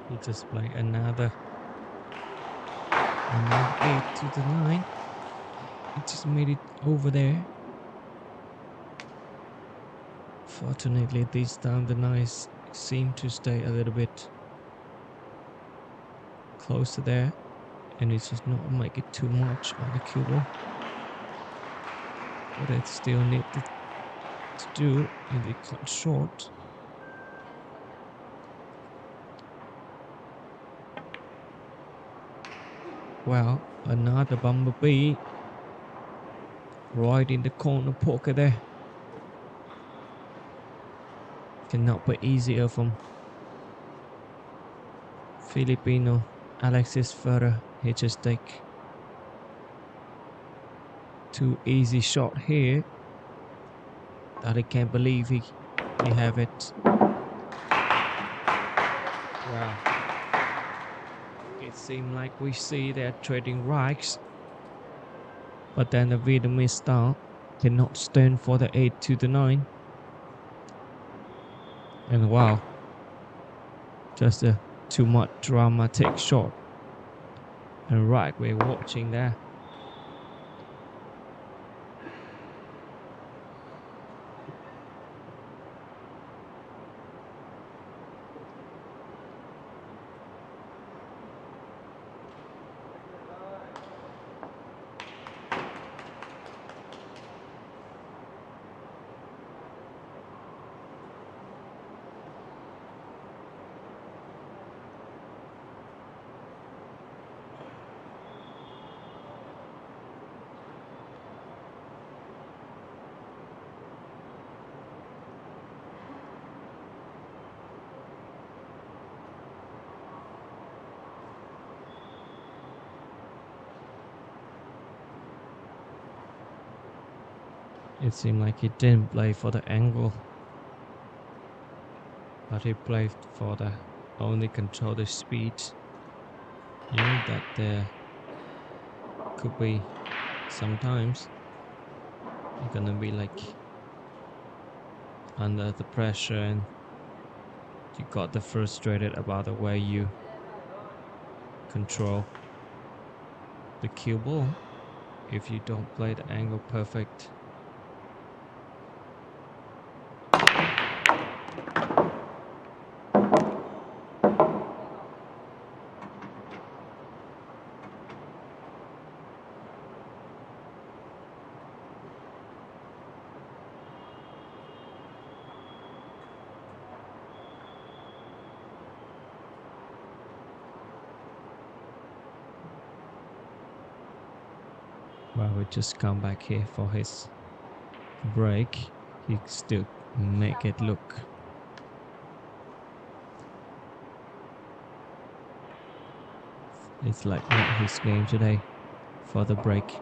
He just played another 8 to the 9. He just made it over there. Fortunately, this time the 9s seem to stay a little bit closer there, and it just not make it too much on the cue ball. But it still need to do, and it cut short. Well, another bumblebee right in the corner pocket there. Cannot be easier from Filipino Alexis FERRER, he just take too easy shot here that I can't believe he have it. Wow. It seemed like we see they're trading rights, but then the Vietnamese star cannot stand for the 8 to the 9. And wow, just a too much dramatic shot. And right, we're watching there. It seemed like he didn't play for the angle, but he played for the only control the speed. You know that there could be sometimes you're gonna be like under the pressure and you got the frustrated about the way you control the cue ball if you don't play the angle perfect. Well, we just come back here for his break. He still make it look. It's like not his game today for the break.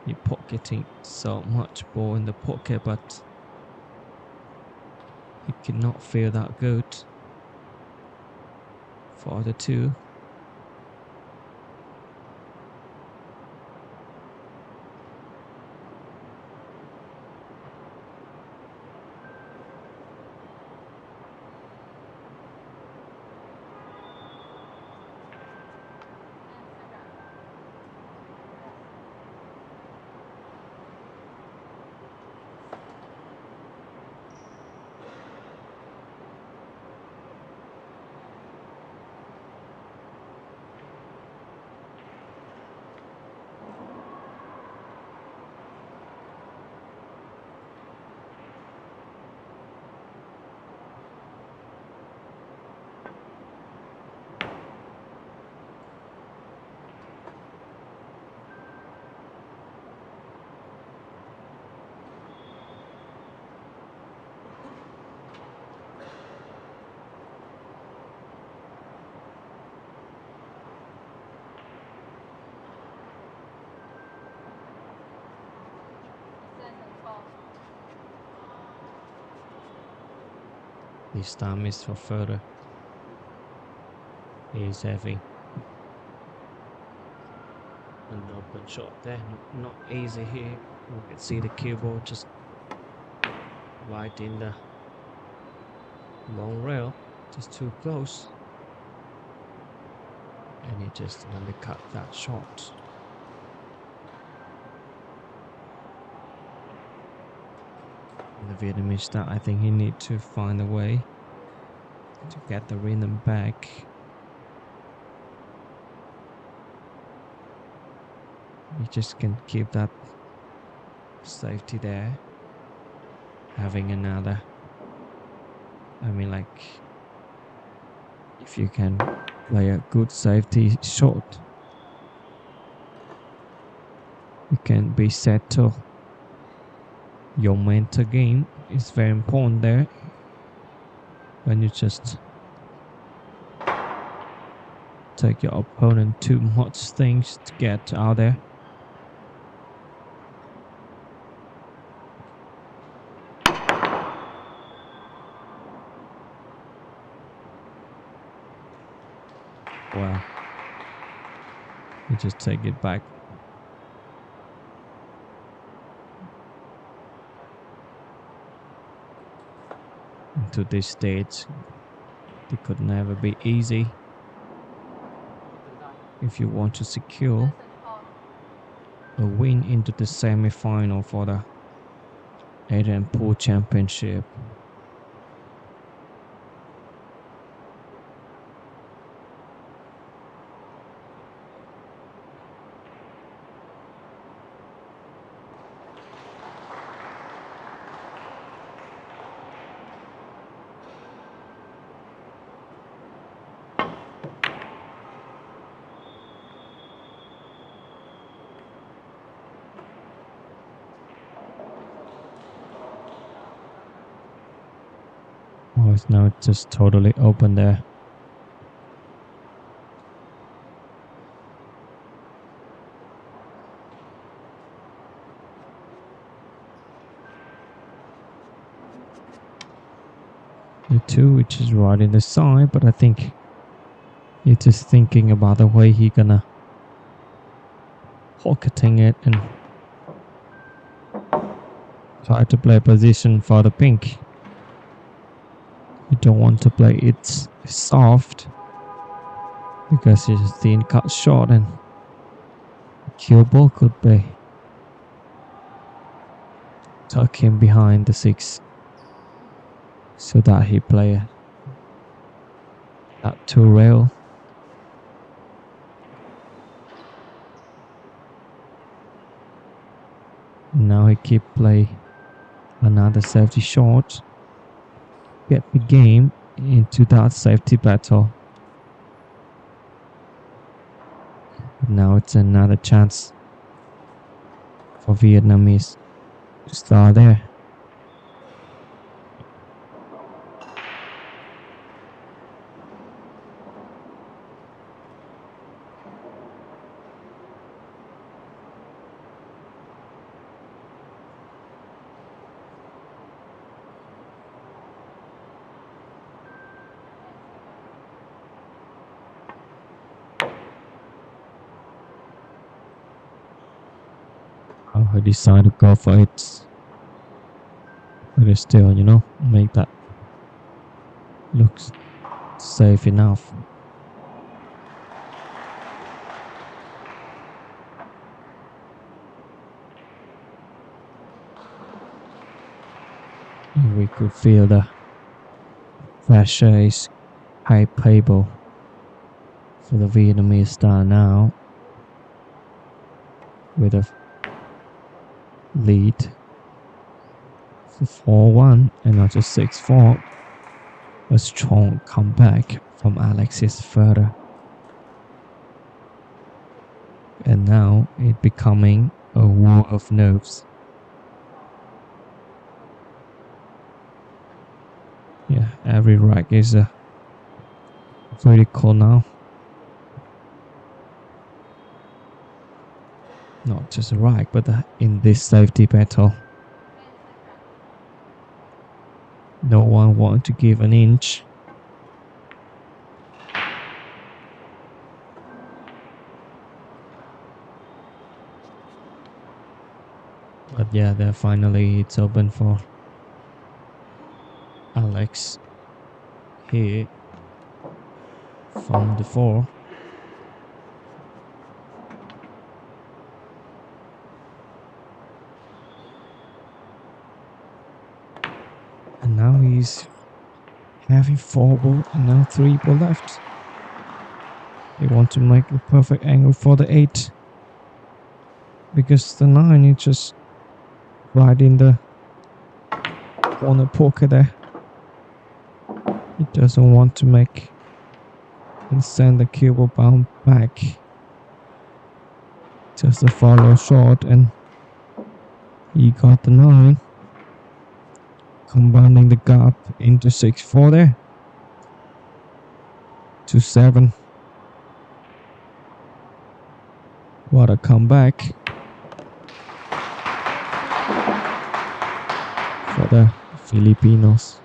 He pocketing so much ball in the pocket, but he cannot feel that good for the 2. This time is for FERRER. He is heavy. An open shot there, not easy here. You can see the cue ball just right in the long rail, just too close. And he just undercut that shot. The Vietnamese star, I think he need to find a way to get the rhythm back. He just can keep that safety there. Having another, I mean, like, if you can play a good safety shot, you can be settled. Your mental game is very important there. When you just take your opponent too much things to get out there. Wow. You just take it back. To this stage, it could never be easy. If you want to secure a win into the semi-final for the Asian Pool Championship. Oh, it's now just totally open there. The two, which is right in the side, but I think he's just thinking about the way he gonna pocketing it and try to play position for the pink. You don't want to play it soft because it's a thin cut shot and cue ball could be tuck him behind the 6 so that he play that 2 rail. Now he keep play another safety shot. Get the game into that safety battle. Now it's another chance for Vietnamese to start there. I decide to go for it, but it's still, you know, make that looks safe enough. We could feel the pressure is high payable for the Vietnamese star now with a lead for 4-1 and not just 6-4. A strong comeback from ALEXIS FERRER, and now it becoming a war of nerves. Yeah, every rack is critical now. Not just a rack, but in this safety battle, no one wants to give an inch. But yeah, there finally it's open for Alex here from the 4. And now he's having 4 ball and now 3 ball left. They want to make a perfect angle for the 8 because the 9 is just right in the corner pocket there. He doesn't want to make and send the cue ball bound back. Just a follow shot, and he got the 9. Combining the gap into 6-4 there. To 7. What a comeback for the Filipinos.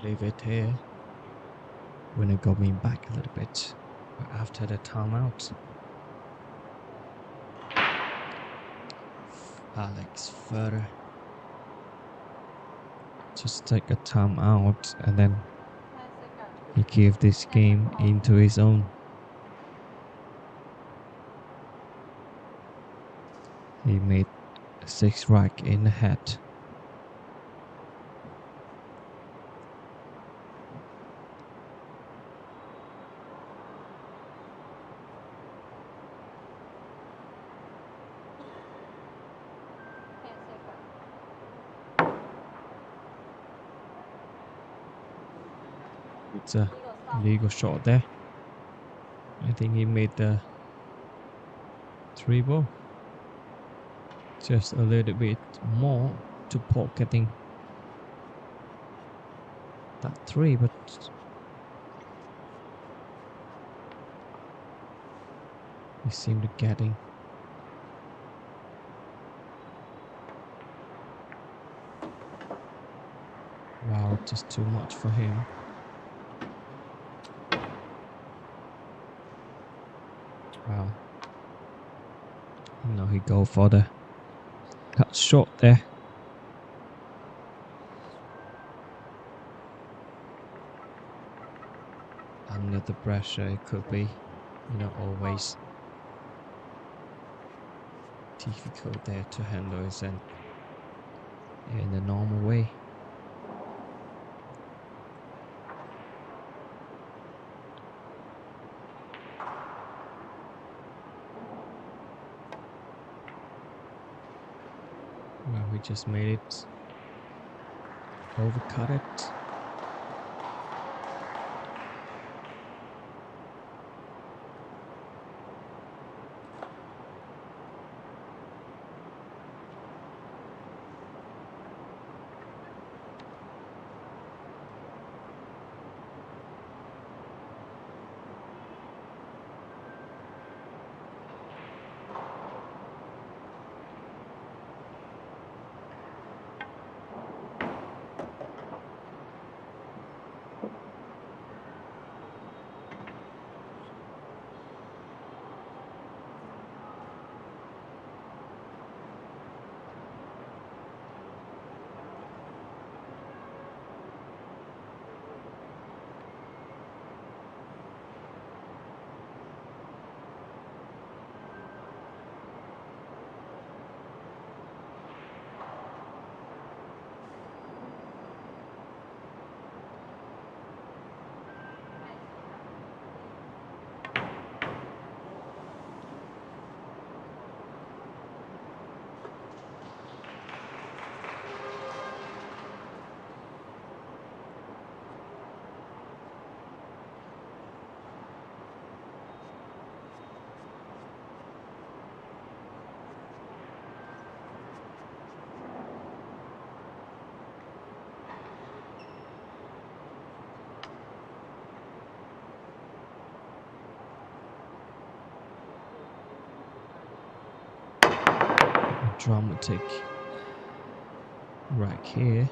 leave it here. We're gonna go back a little bit after the timeout. Alex FERRER just take a timeout and then he gave this game into his own. He made 6 rack in the head. It's a legal shot there. I think he made the 3 ball. Just a little bit more to pocketing that 3, but he seemed to getting wow, just too much for him. Wow. No, he go for the cut short there. Under the pressure, it could be, always difficult there to handle it and in the normal way. Well, we just made it, overcut it. Dramatic rack here.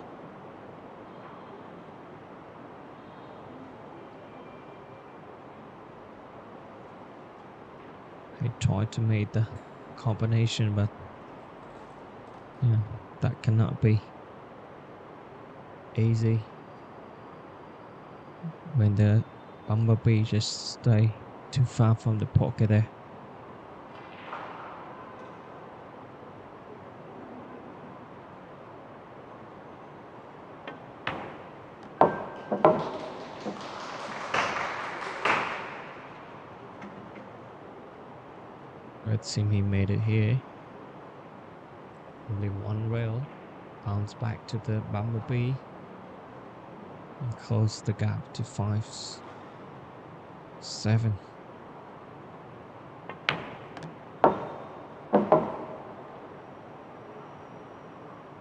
I tried to make the combination, but yeah, that cannot be easy when the bumblebee just stay too far from the pocket there. It seems he made it here. Only one rail. Bounce back to the bumblebee and close the gap to 5-7.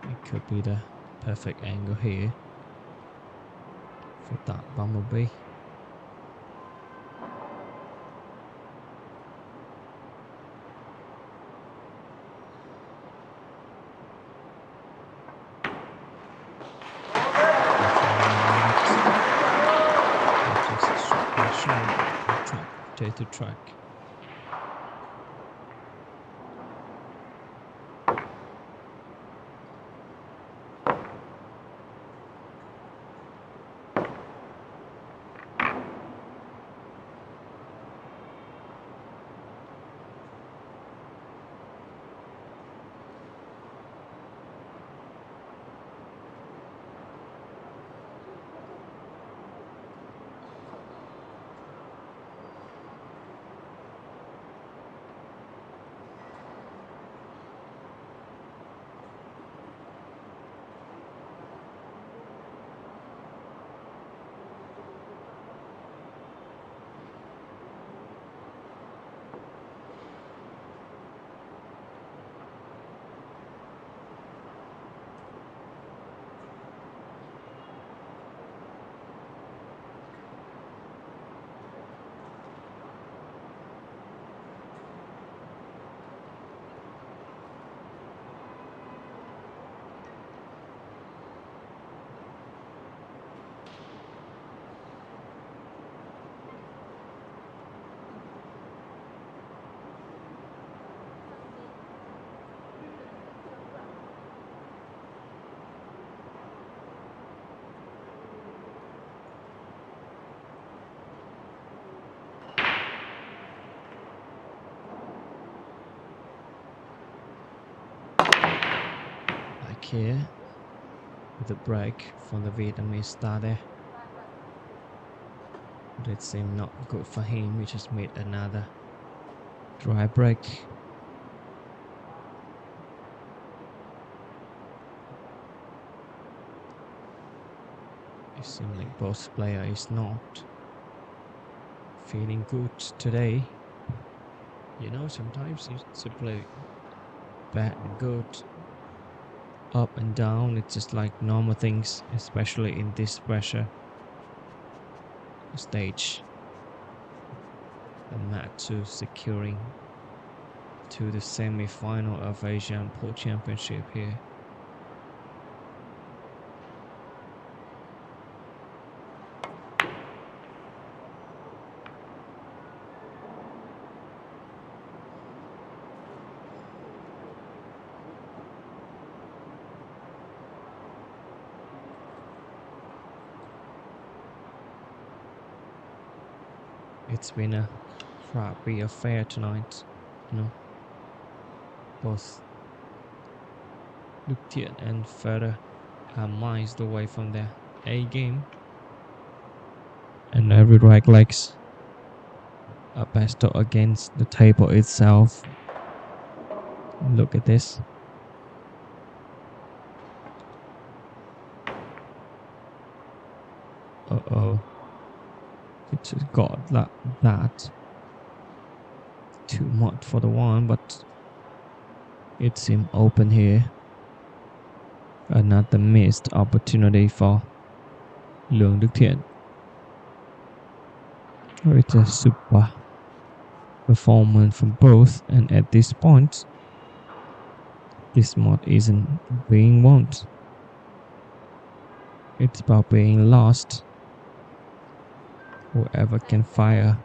It could be the perfect angle here for that bumblebee. to track. Here with a break from the Vietnamese star there. But it seemed not good for him. He just made another dry break. It seems like both players is not feeling good today. You know, sometimes you play bad and good, up and down. It's just like normal things, especially in this pressure stage. And Matsu securing to the semi-final of Asian Pool Championship here. It's been a rugby affair tonight, you know. Both THIEN and FERRER are miles away from their A game, and every right legs a battle against the table itself. Look at this. Uh-oh. It just got that too much for the one, but it seemed open here. Another missed opportunity for LUONG. It's a super performance from both, and at this point, this mod isn't being won. It's about being lost. Whoever can fire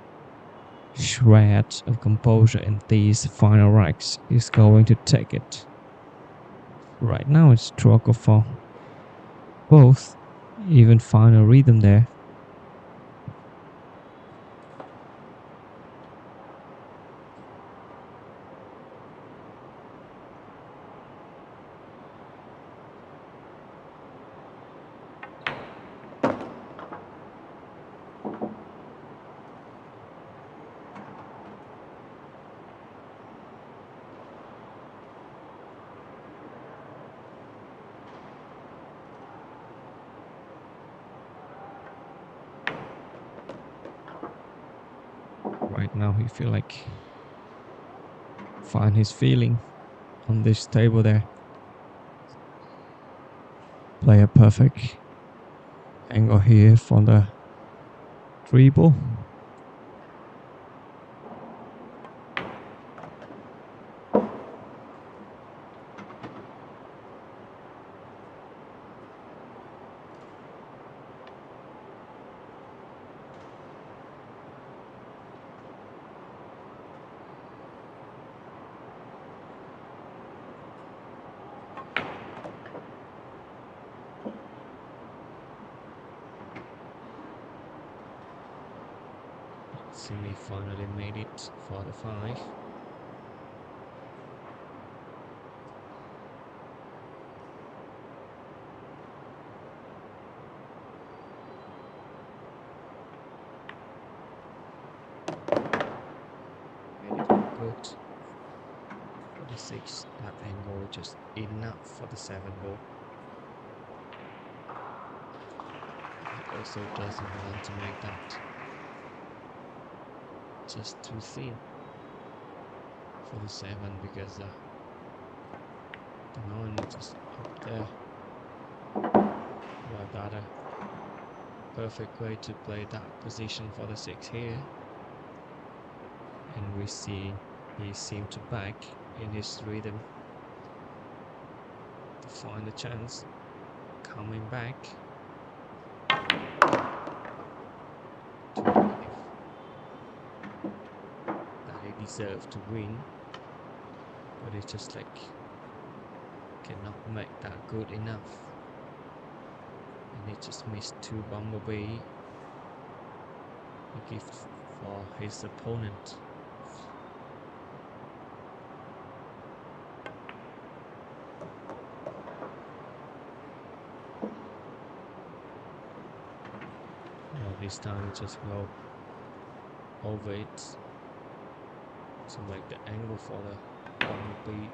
shreds of composure in these final racks is going to take it. Right now it's struggle for both, even final rhythm there. Right now he feel like find his feeling on this table there. Play a perfect angle here for the dribble. Simi finally made it for the 5. Good. For the 6, that angle just enough for the 7 ball. He also doesn't want to make that just too thin for the 7 because the 9 is just up there. Well, that a perfect way to play that position for the 6 here. And we see he seemed to back in his rhythm to find a chance coming back to that he deserved to win, but it's just like cannot make that good enough, and he just missed 2 bumblebee a gift for his opponent. This time just go over it to make the angle for the bumblebee.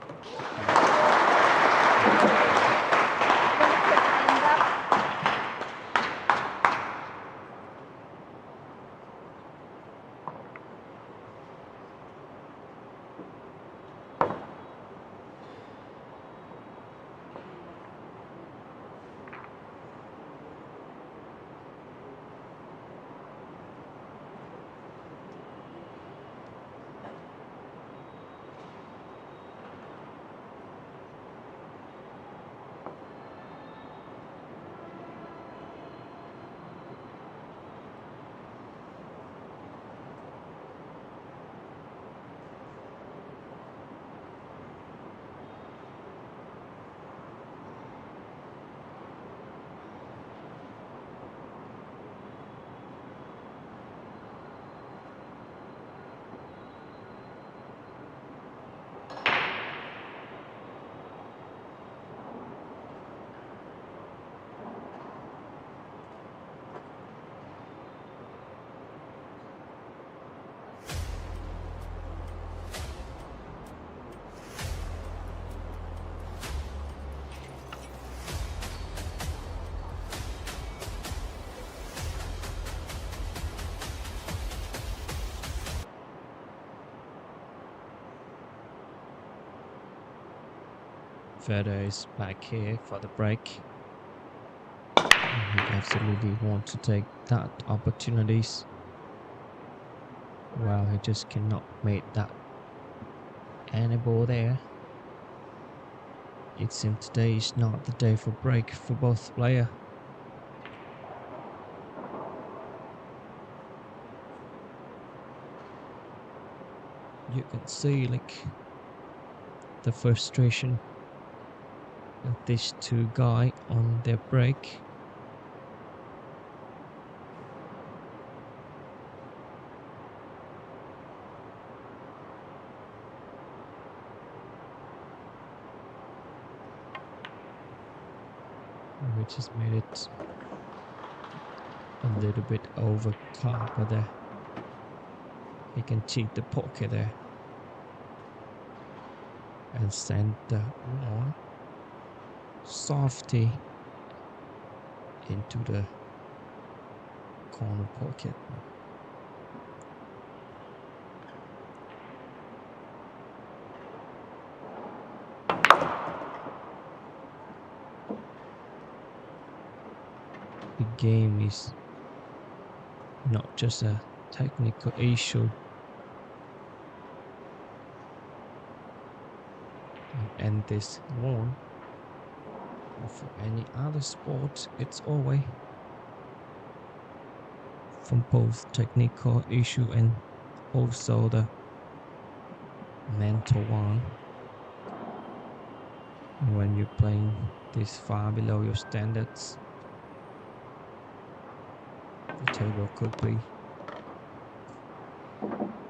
FERRER is back here for the break. He absolutely wants to take that opportunities. Well, he just cannot make that any ball there. It seems today is not the day for break for both players. You can see like the frustration of these 2 guys on their break. We just made it a little bit over Clark there. He can cheat the pocket there and send the one softy into the corner pocket. The game is not just a technical issue, and this one, or for any other sport, it's always from both technical issue and also the mental one. When you're playing this far below your standards, the table could be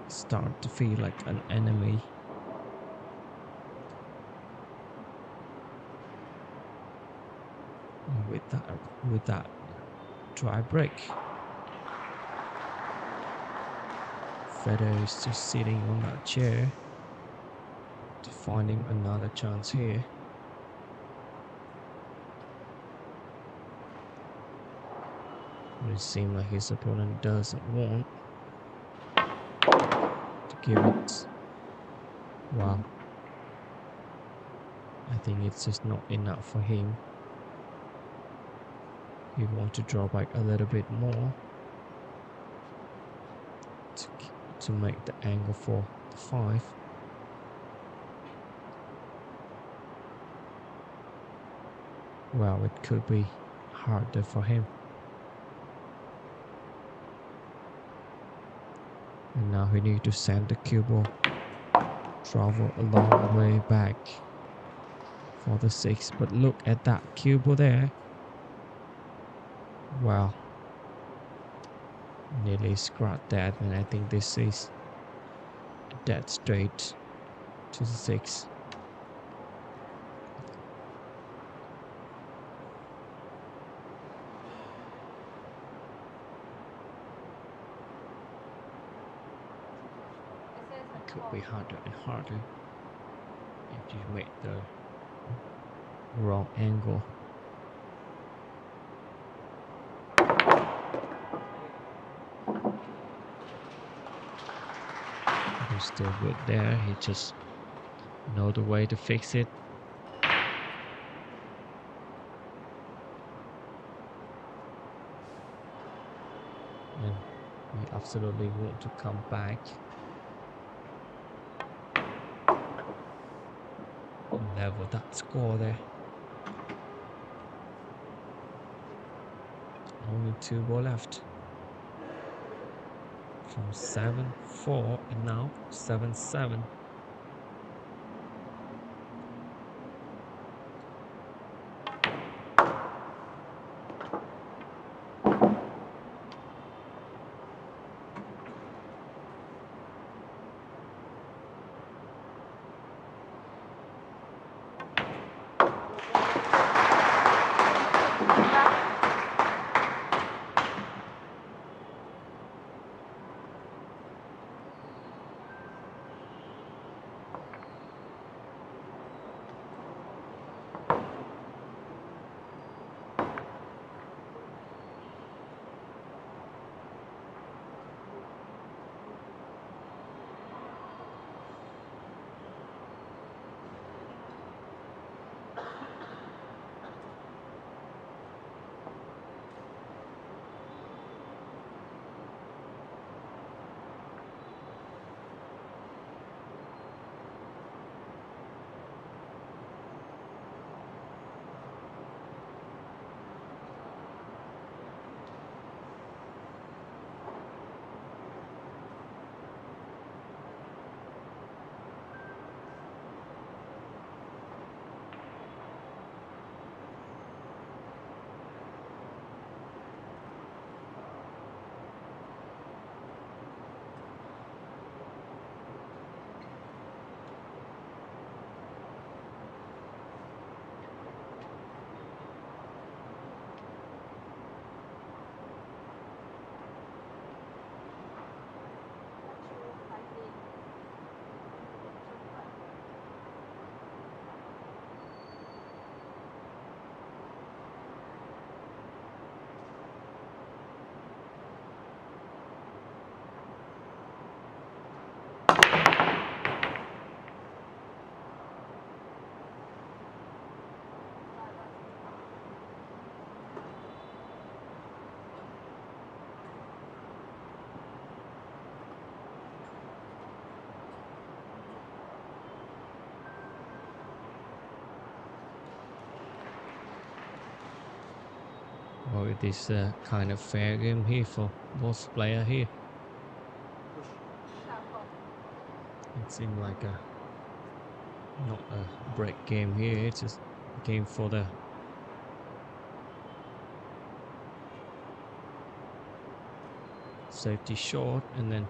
start to feel like an enemy. And with that dry break, FERRER is just sitting on that chair to find him another chance here. But it seems like his opponent doesn't want to give it. Wow. I think it's just not enough for him. He wants to draw back a little bit more to make the angle for the 5. Well, it could be harder for him. And now he needs to send the cue ball, travel a long way back for the 6. But look at that cue ball there. Wow. Nearly scratched that, and I think this is dead straight to the 6. It could be harder and harder if you make the wrong angle. He's still good there. He just know the way to fix it. And we absolutely want to come back and level that score there. Only 2 balls left. From 7-4 and now 7-7. Or it is a kind of fair game here for both players here. It seems like not a break game here, it's just a game for the safety shot, and then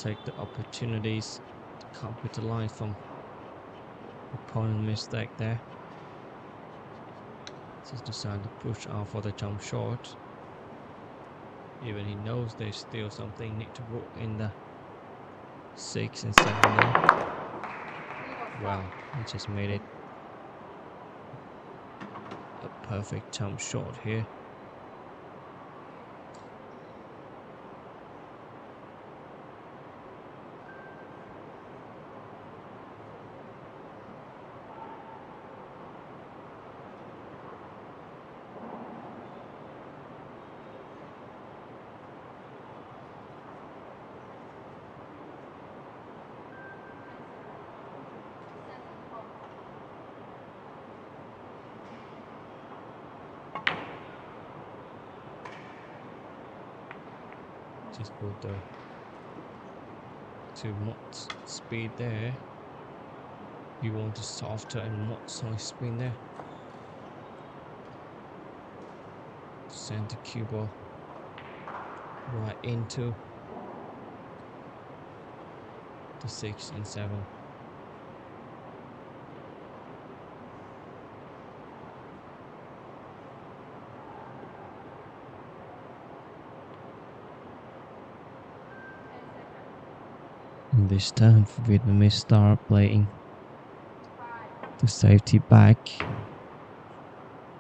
take the opportunities to capitalize from opponent mistake there. Just decided to push out for the jump shot. Even he knows there's still something need to work in the 6 and 7 now. Well, he just made it a perfect jump shot here. Just put the 2 mods speed there. You want the softer and mod size spin there. Send the cue ball right into the 6 and 7. And this time Vietnamese start playing the safety back.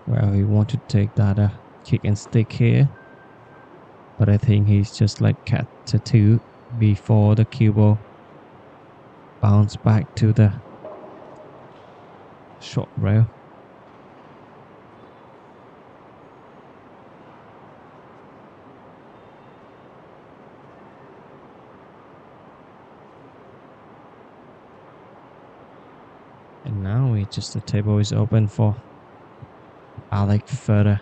Well, he want to take that kick and stick here, but I think he's just like cat tattoo before the cue ball bounce back to the short rail. And now it's just the table is open for Alex FERRER.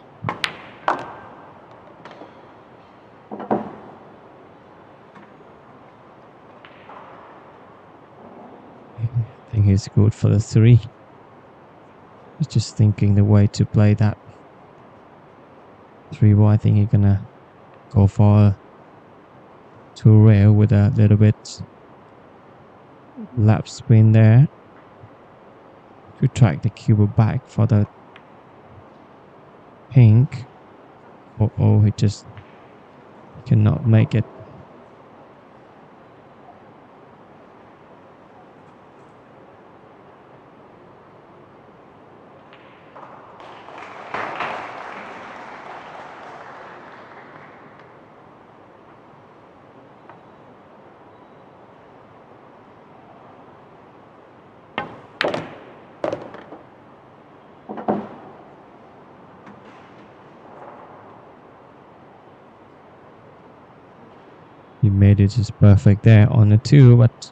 I think he's good for the 3. He's just thinking the way to play that 3 ball. I think he's gonna go for a 2 rail with a little bit lap spin there to track the cube back for the pink. Oh, he just cannot make it. He made it just perfect there on the 2, but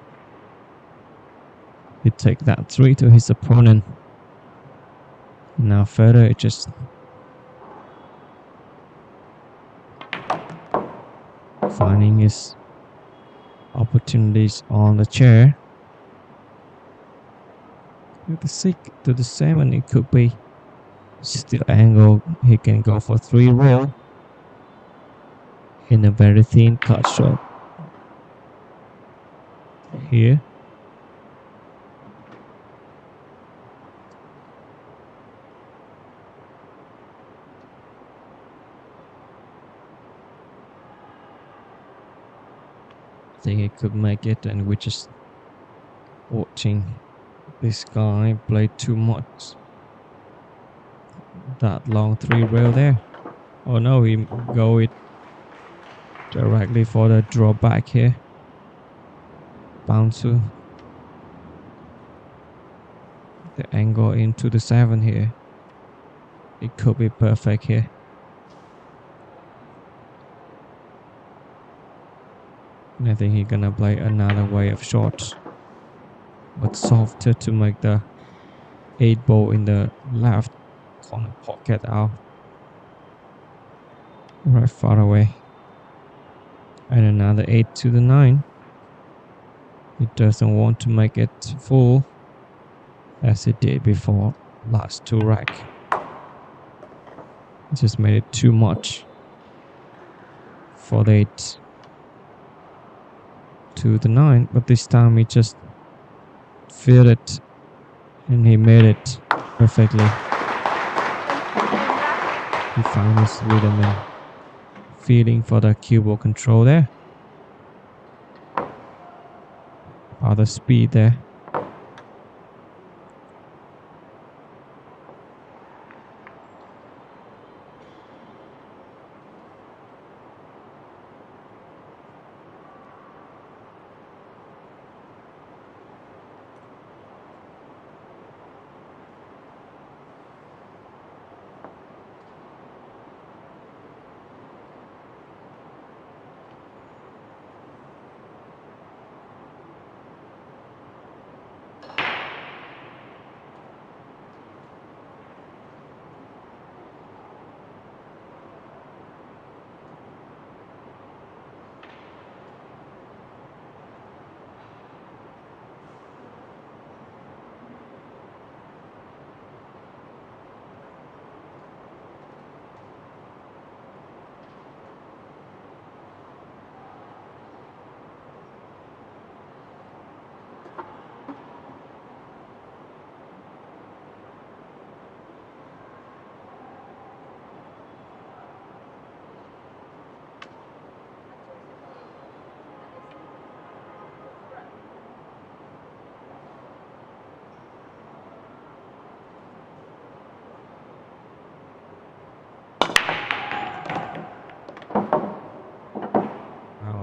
he take that 3 to his opponent. Now FERRER just finding his opportunities on the chair. To the 6, to the 7, it could be still angle. He can go for 3 rail in a very thin cut shot here. I think he could make it, and we're just watching this guy play too much. That long 3 rail there. Oh no, he go it directly for the drawback here. Bounce to the angle into the 7 here. It could be perfect here. And I think he's gonna play another way of shot, but softer to make the 8 ball in the left corner pocket out right far away. And another 8 to the 9. He doesn't want to make it full as it did before last 2 rack. He just made it too much for the 8 to the 9, but this time he just filled it and he made it perfectly. He found his rhythm and feeling for the cue ball control there. All the speed there.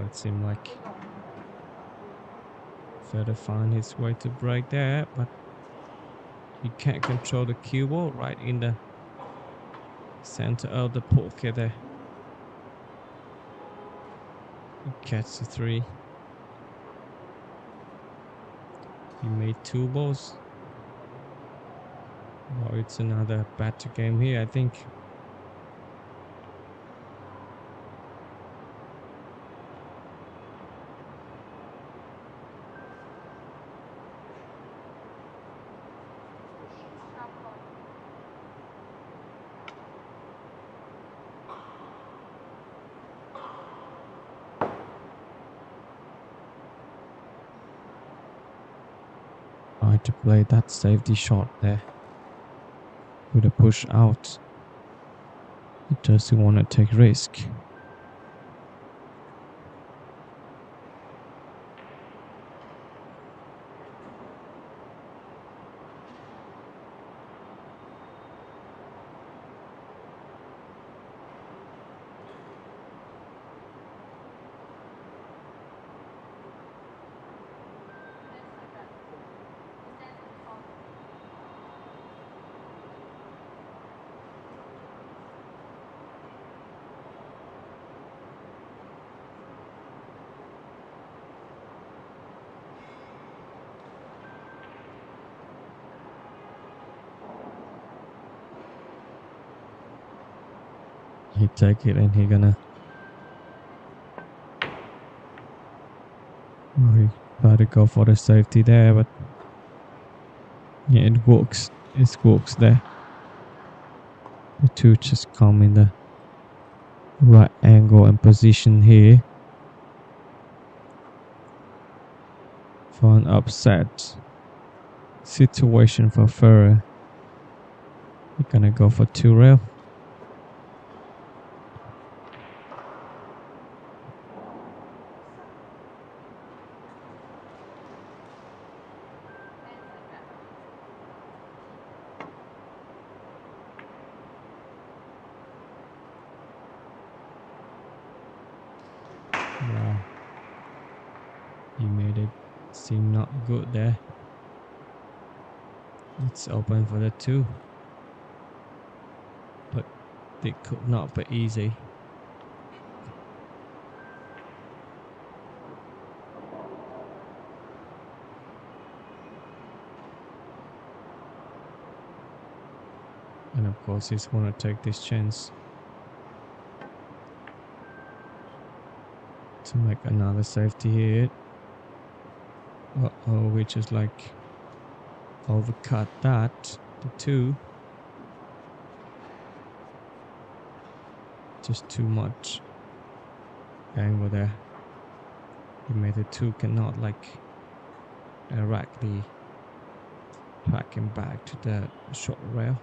It seemed like Federer found his way to break there, but he can't control the cue ball right in the center of the pocket there. He catches the 3. He made 2 balls. Oh, it's another better game here, I think. Tried to play that safety shot there with a push out. He doesn't want to take risk. He take it and he gonna. Oh, he tried to go for the safety there, but yeah, it works. It works there. The 2 just come in the right angle and position here for an upset situation for Ferrer. We're gonna go for 2 rail. Wow. He made it seem not good there. It's open for the 2. But it could not be easy. And of course he's want to take this chance to make another safety hit. Uh-oh, we just like overcut that, the 2. Just too much angle there. The method 2 cannot like directly track him back to the short rail.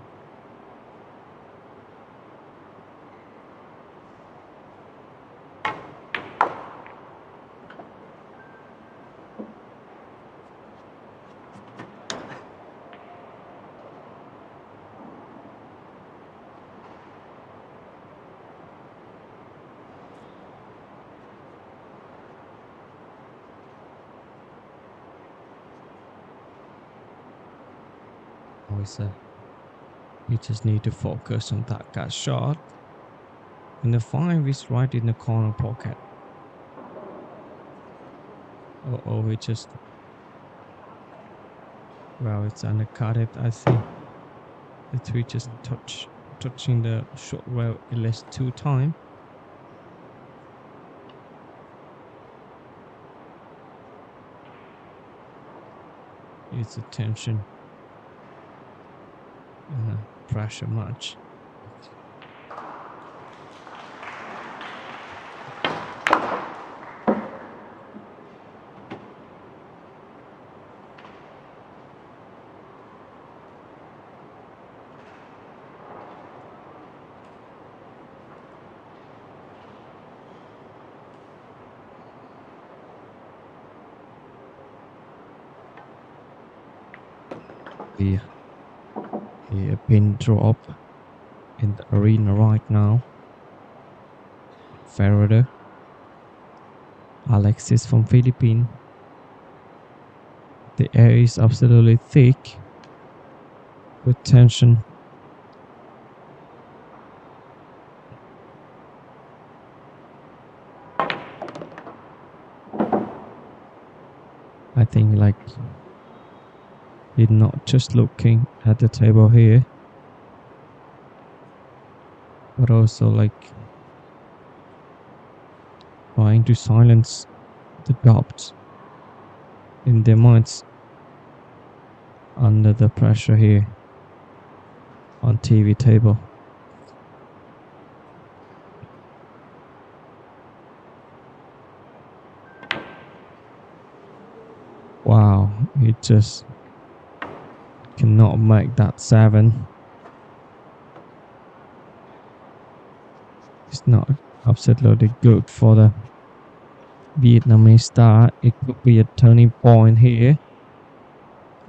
You just need to focus on that gut shot. And the 5 is right in the corner pocket. Oh, he just... Well, it's undercutted, I see. The 3 just touching the short rail at least 2 times. It's a tension. Pressure match. The pin drop in the arena right now. FERRER, ALEXIS from Philippines. The air is absolutely thick with tension. I think like he's not just looking at the table here, but also like trying to silence the doubts in their minds under the pressure here on TV table. Wow, he just cannot make that 7. It's not absolutely good for the Vietnamese star. It could be a turning point here.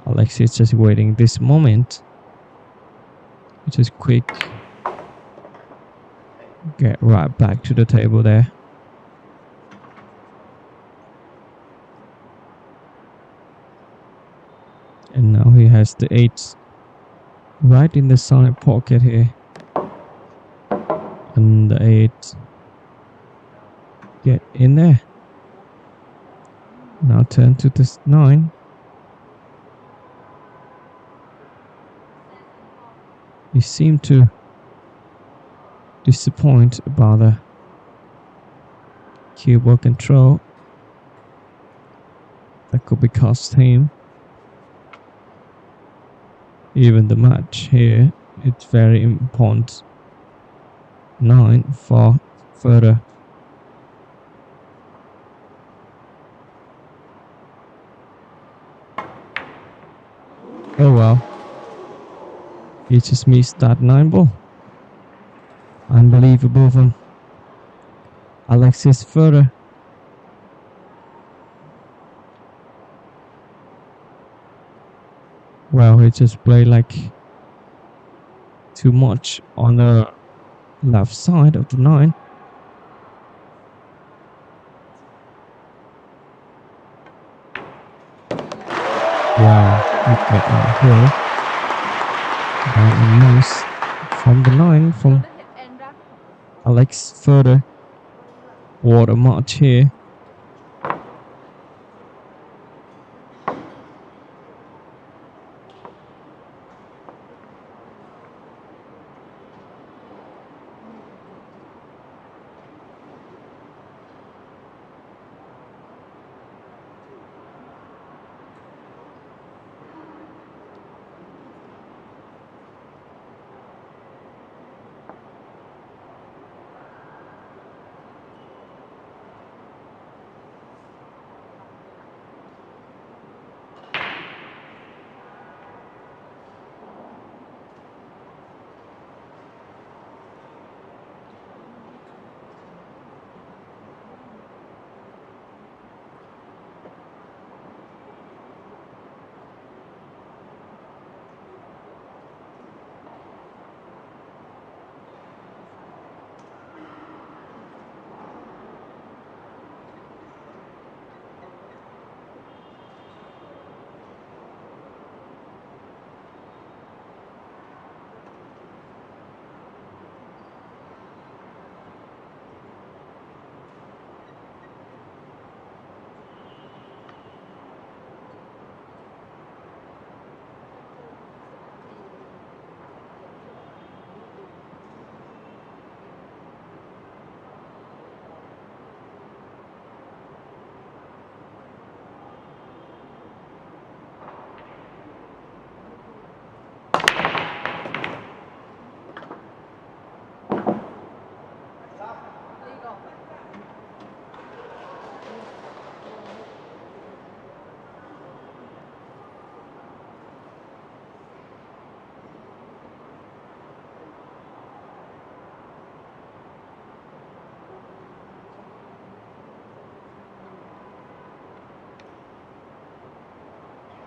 ALEXIS just waiting this moment. Just quick. Get right back to the table there. And now he has the 8 right in the side pocket here. And the 8 get in there. Now turn to this 9. He seemed to disappoint about the keyboard control. That could be cost him. Even the match here, it's very important. 9 for FERRER. Oh well. He just missed that 9 ball. Unbelievable from ALEXIS FERRER. Well, he just played like too much on the left side of the 9. Wow, look at that here. That nice from the 9 from ALEXIS FERRER. What a match here.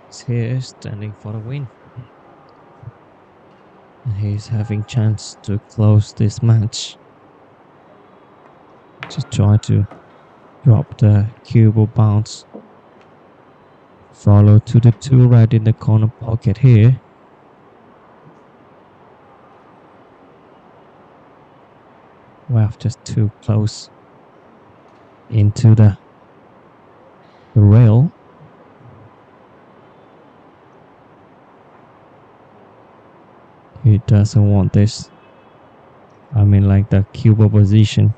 is here standing for the win. And he's having chance to close this match. Just try to drop the cube or bounce. Follow to the 2 right in the corner pocket here. Wow, just too close into the rail. He doesn't want this. I mean, like the cube position.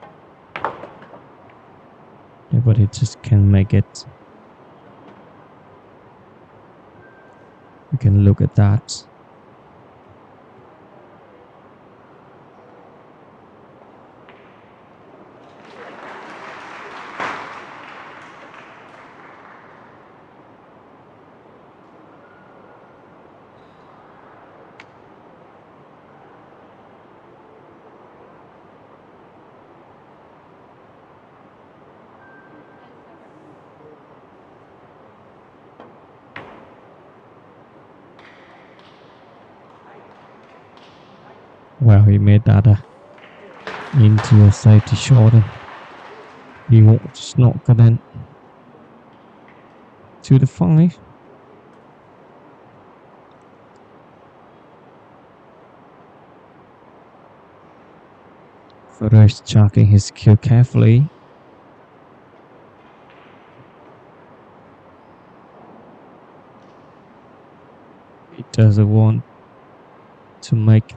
Yeah, but he just can't make it. You can look at that. Well, he made that into a safety shot, and he won't just knock it in to the 5. FERRER is checking his kill carefully. He doesn't want to make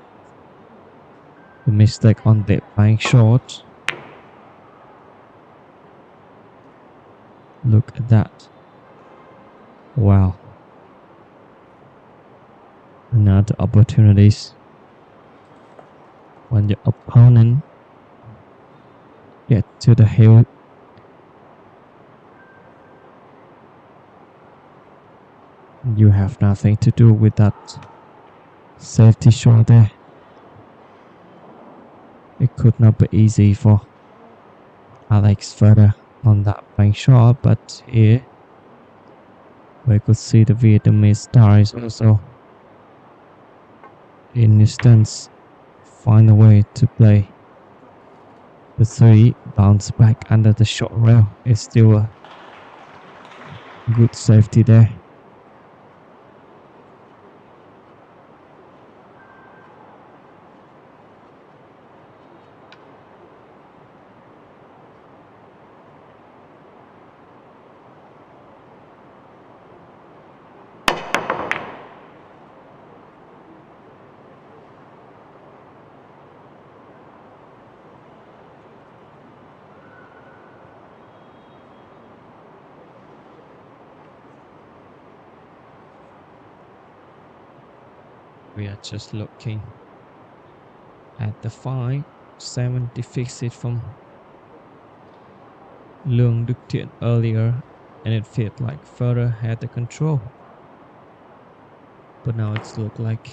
the mistake on that bank shot. Look at that. Wow. Another opportunities when your opponent get to the hill. You have nothing to do with that safety shot there. It could not be easy for Alex FERRER on that bank shot, but here we could see the Vietnamese stars also in instance find a way to play the 3, bounce back under the short rail. It's still a good safety there. We are just looking at the 5-7 deficit from LUONG THIEN earlier, and it felt like FERRER had the control. But now it's looked like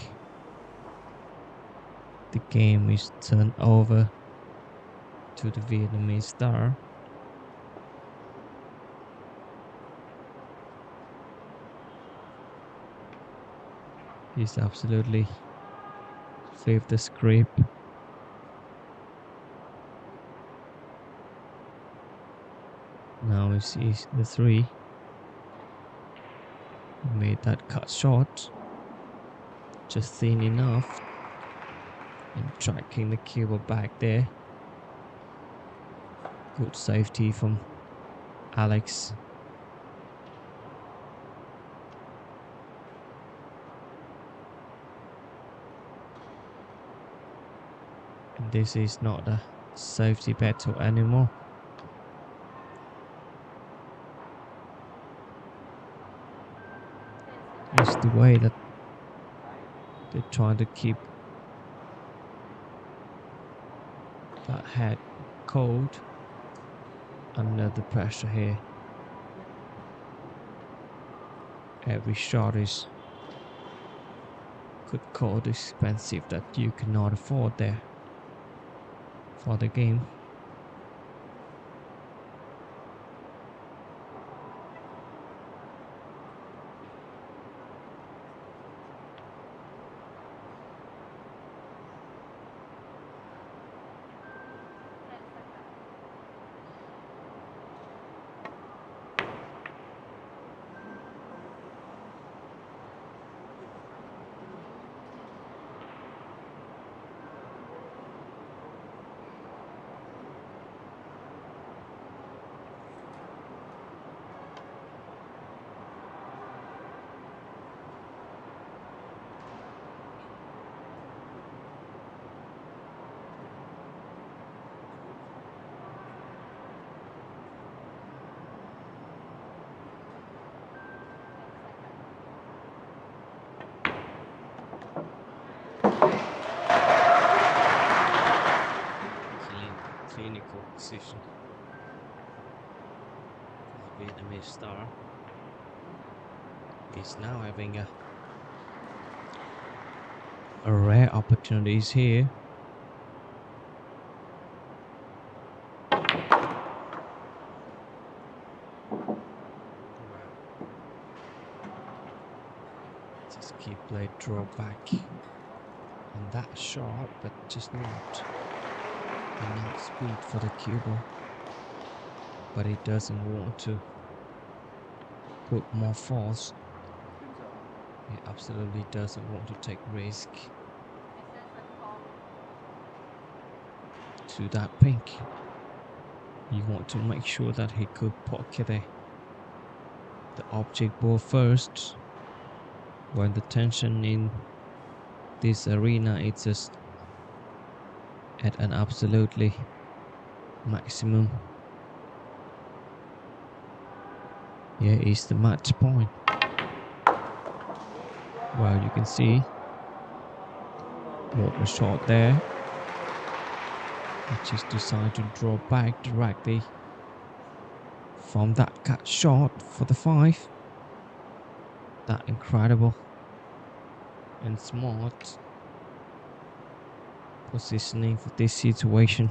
the game is turned over to the Vietnamese star. He's absolutely flipped the script. Now he sees the 3. Made that cut short, just thin enough, and tracking the cube back there. Good safety from Alex. This is not a safety battle anymore. It's the way that they're trying to keep that head cold under the pressure here. Every shot is could cost expensive that you cannot afford there for the game. Vietnamese star. He's now having a rare opportunities here. Just keep play draw back on that shot, but just not enough speed for the cue. But he doesn't want to put more force. He absolutely doesn't want to take risk to that pink. You want to make sure that he could pocket the object ball first. When the tension in this arena is just at an absolutely maximum. Here is the match point. Well, you can see what a shot there. He just decided to draw back directly from that cut shot for the 5. That incredible and smart positioning for this situation.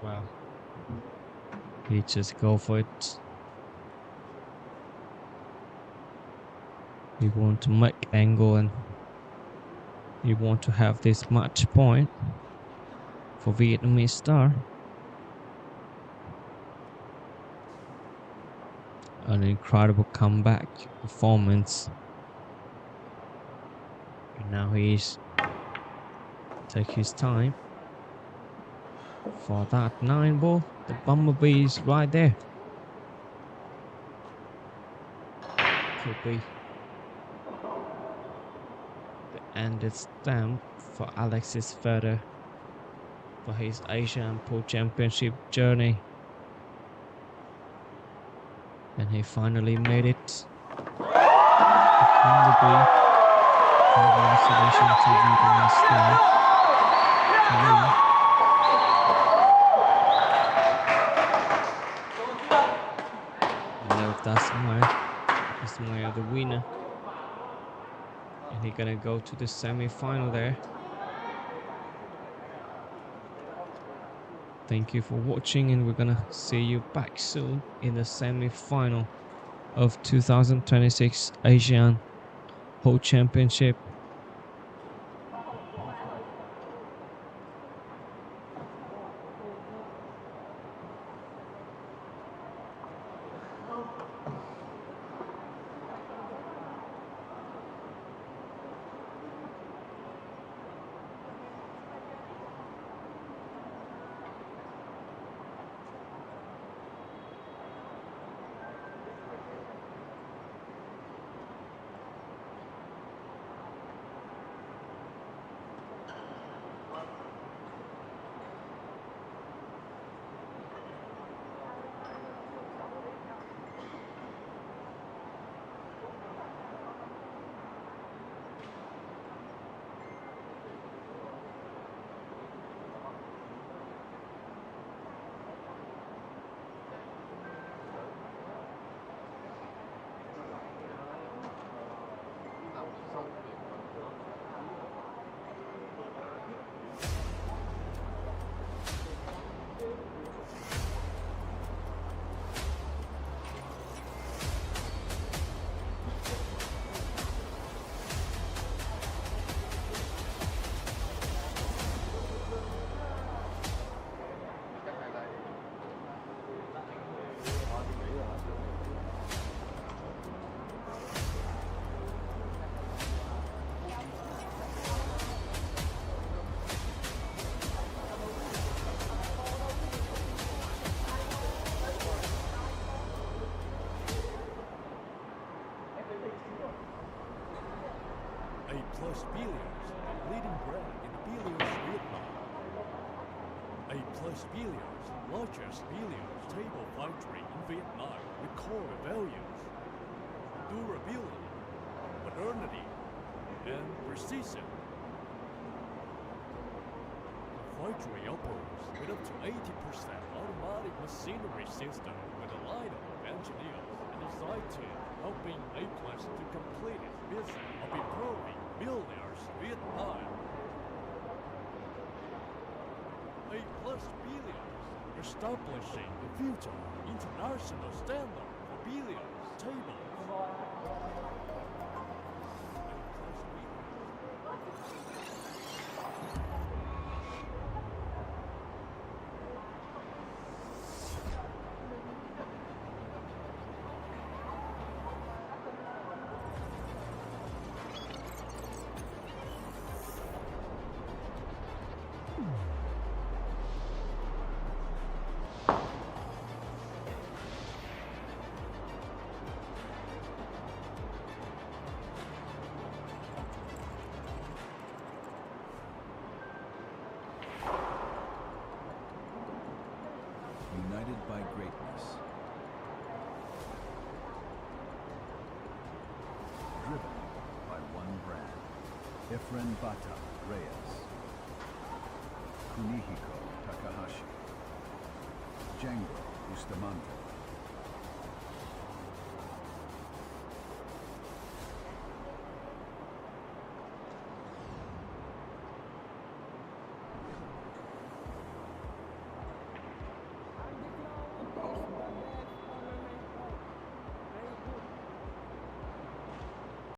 Wow. He just go for it. You want to make angle and you want to have this match point for Vietnamese star. An incredible comeback performance. And now he's take his time for that 9 ball. The bumblebee is right there. Could be the ended stamp for ALEXIS FERRER for his Asian Pool Championship journey. And he finally made it. Bumblebee. Congratulations to Vietnamese star. That's Smile the winner, and he's gonna go to the semi-final there. Thank you for watching, and we're gonna see you back soon in the semi-final of 2026 Asian Pool Championship. A+ Billiards, leading brand in billiards Vietnam. A+ Billiards, largest billiards table Vietnam with core values, durability, modernity, and precision. The factory operates with up to 80% automatic machinery system with a lineup of engineers and design team helping A+ to complete its mission of improving millionaires Vietnam. A+ billiards, establishing the future international standard for billiards tables. United by greatness. Driven by one brand. Efren Bata Reyes. Kunihiko Takahashi. Django Bustamante.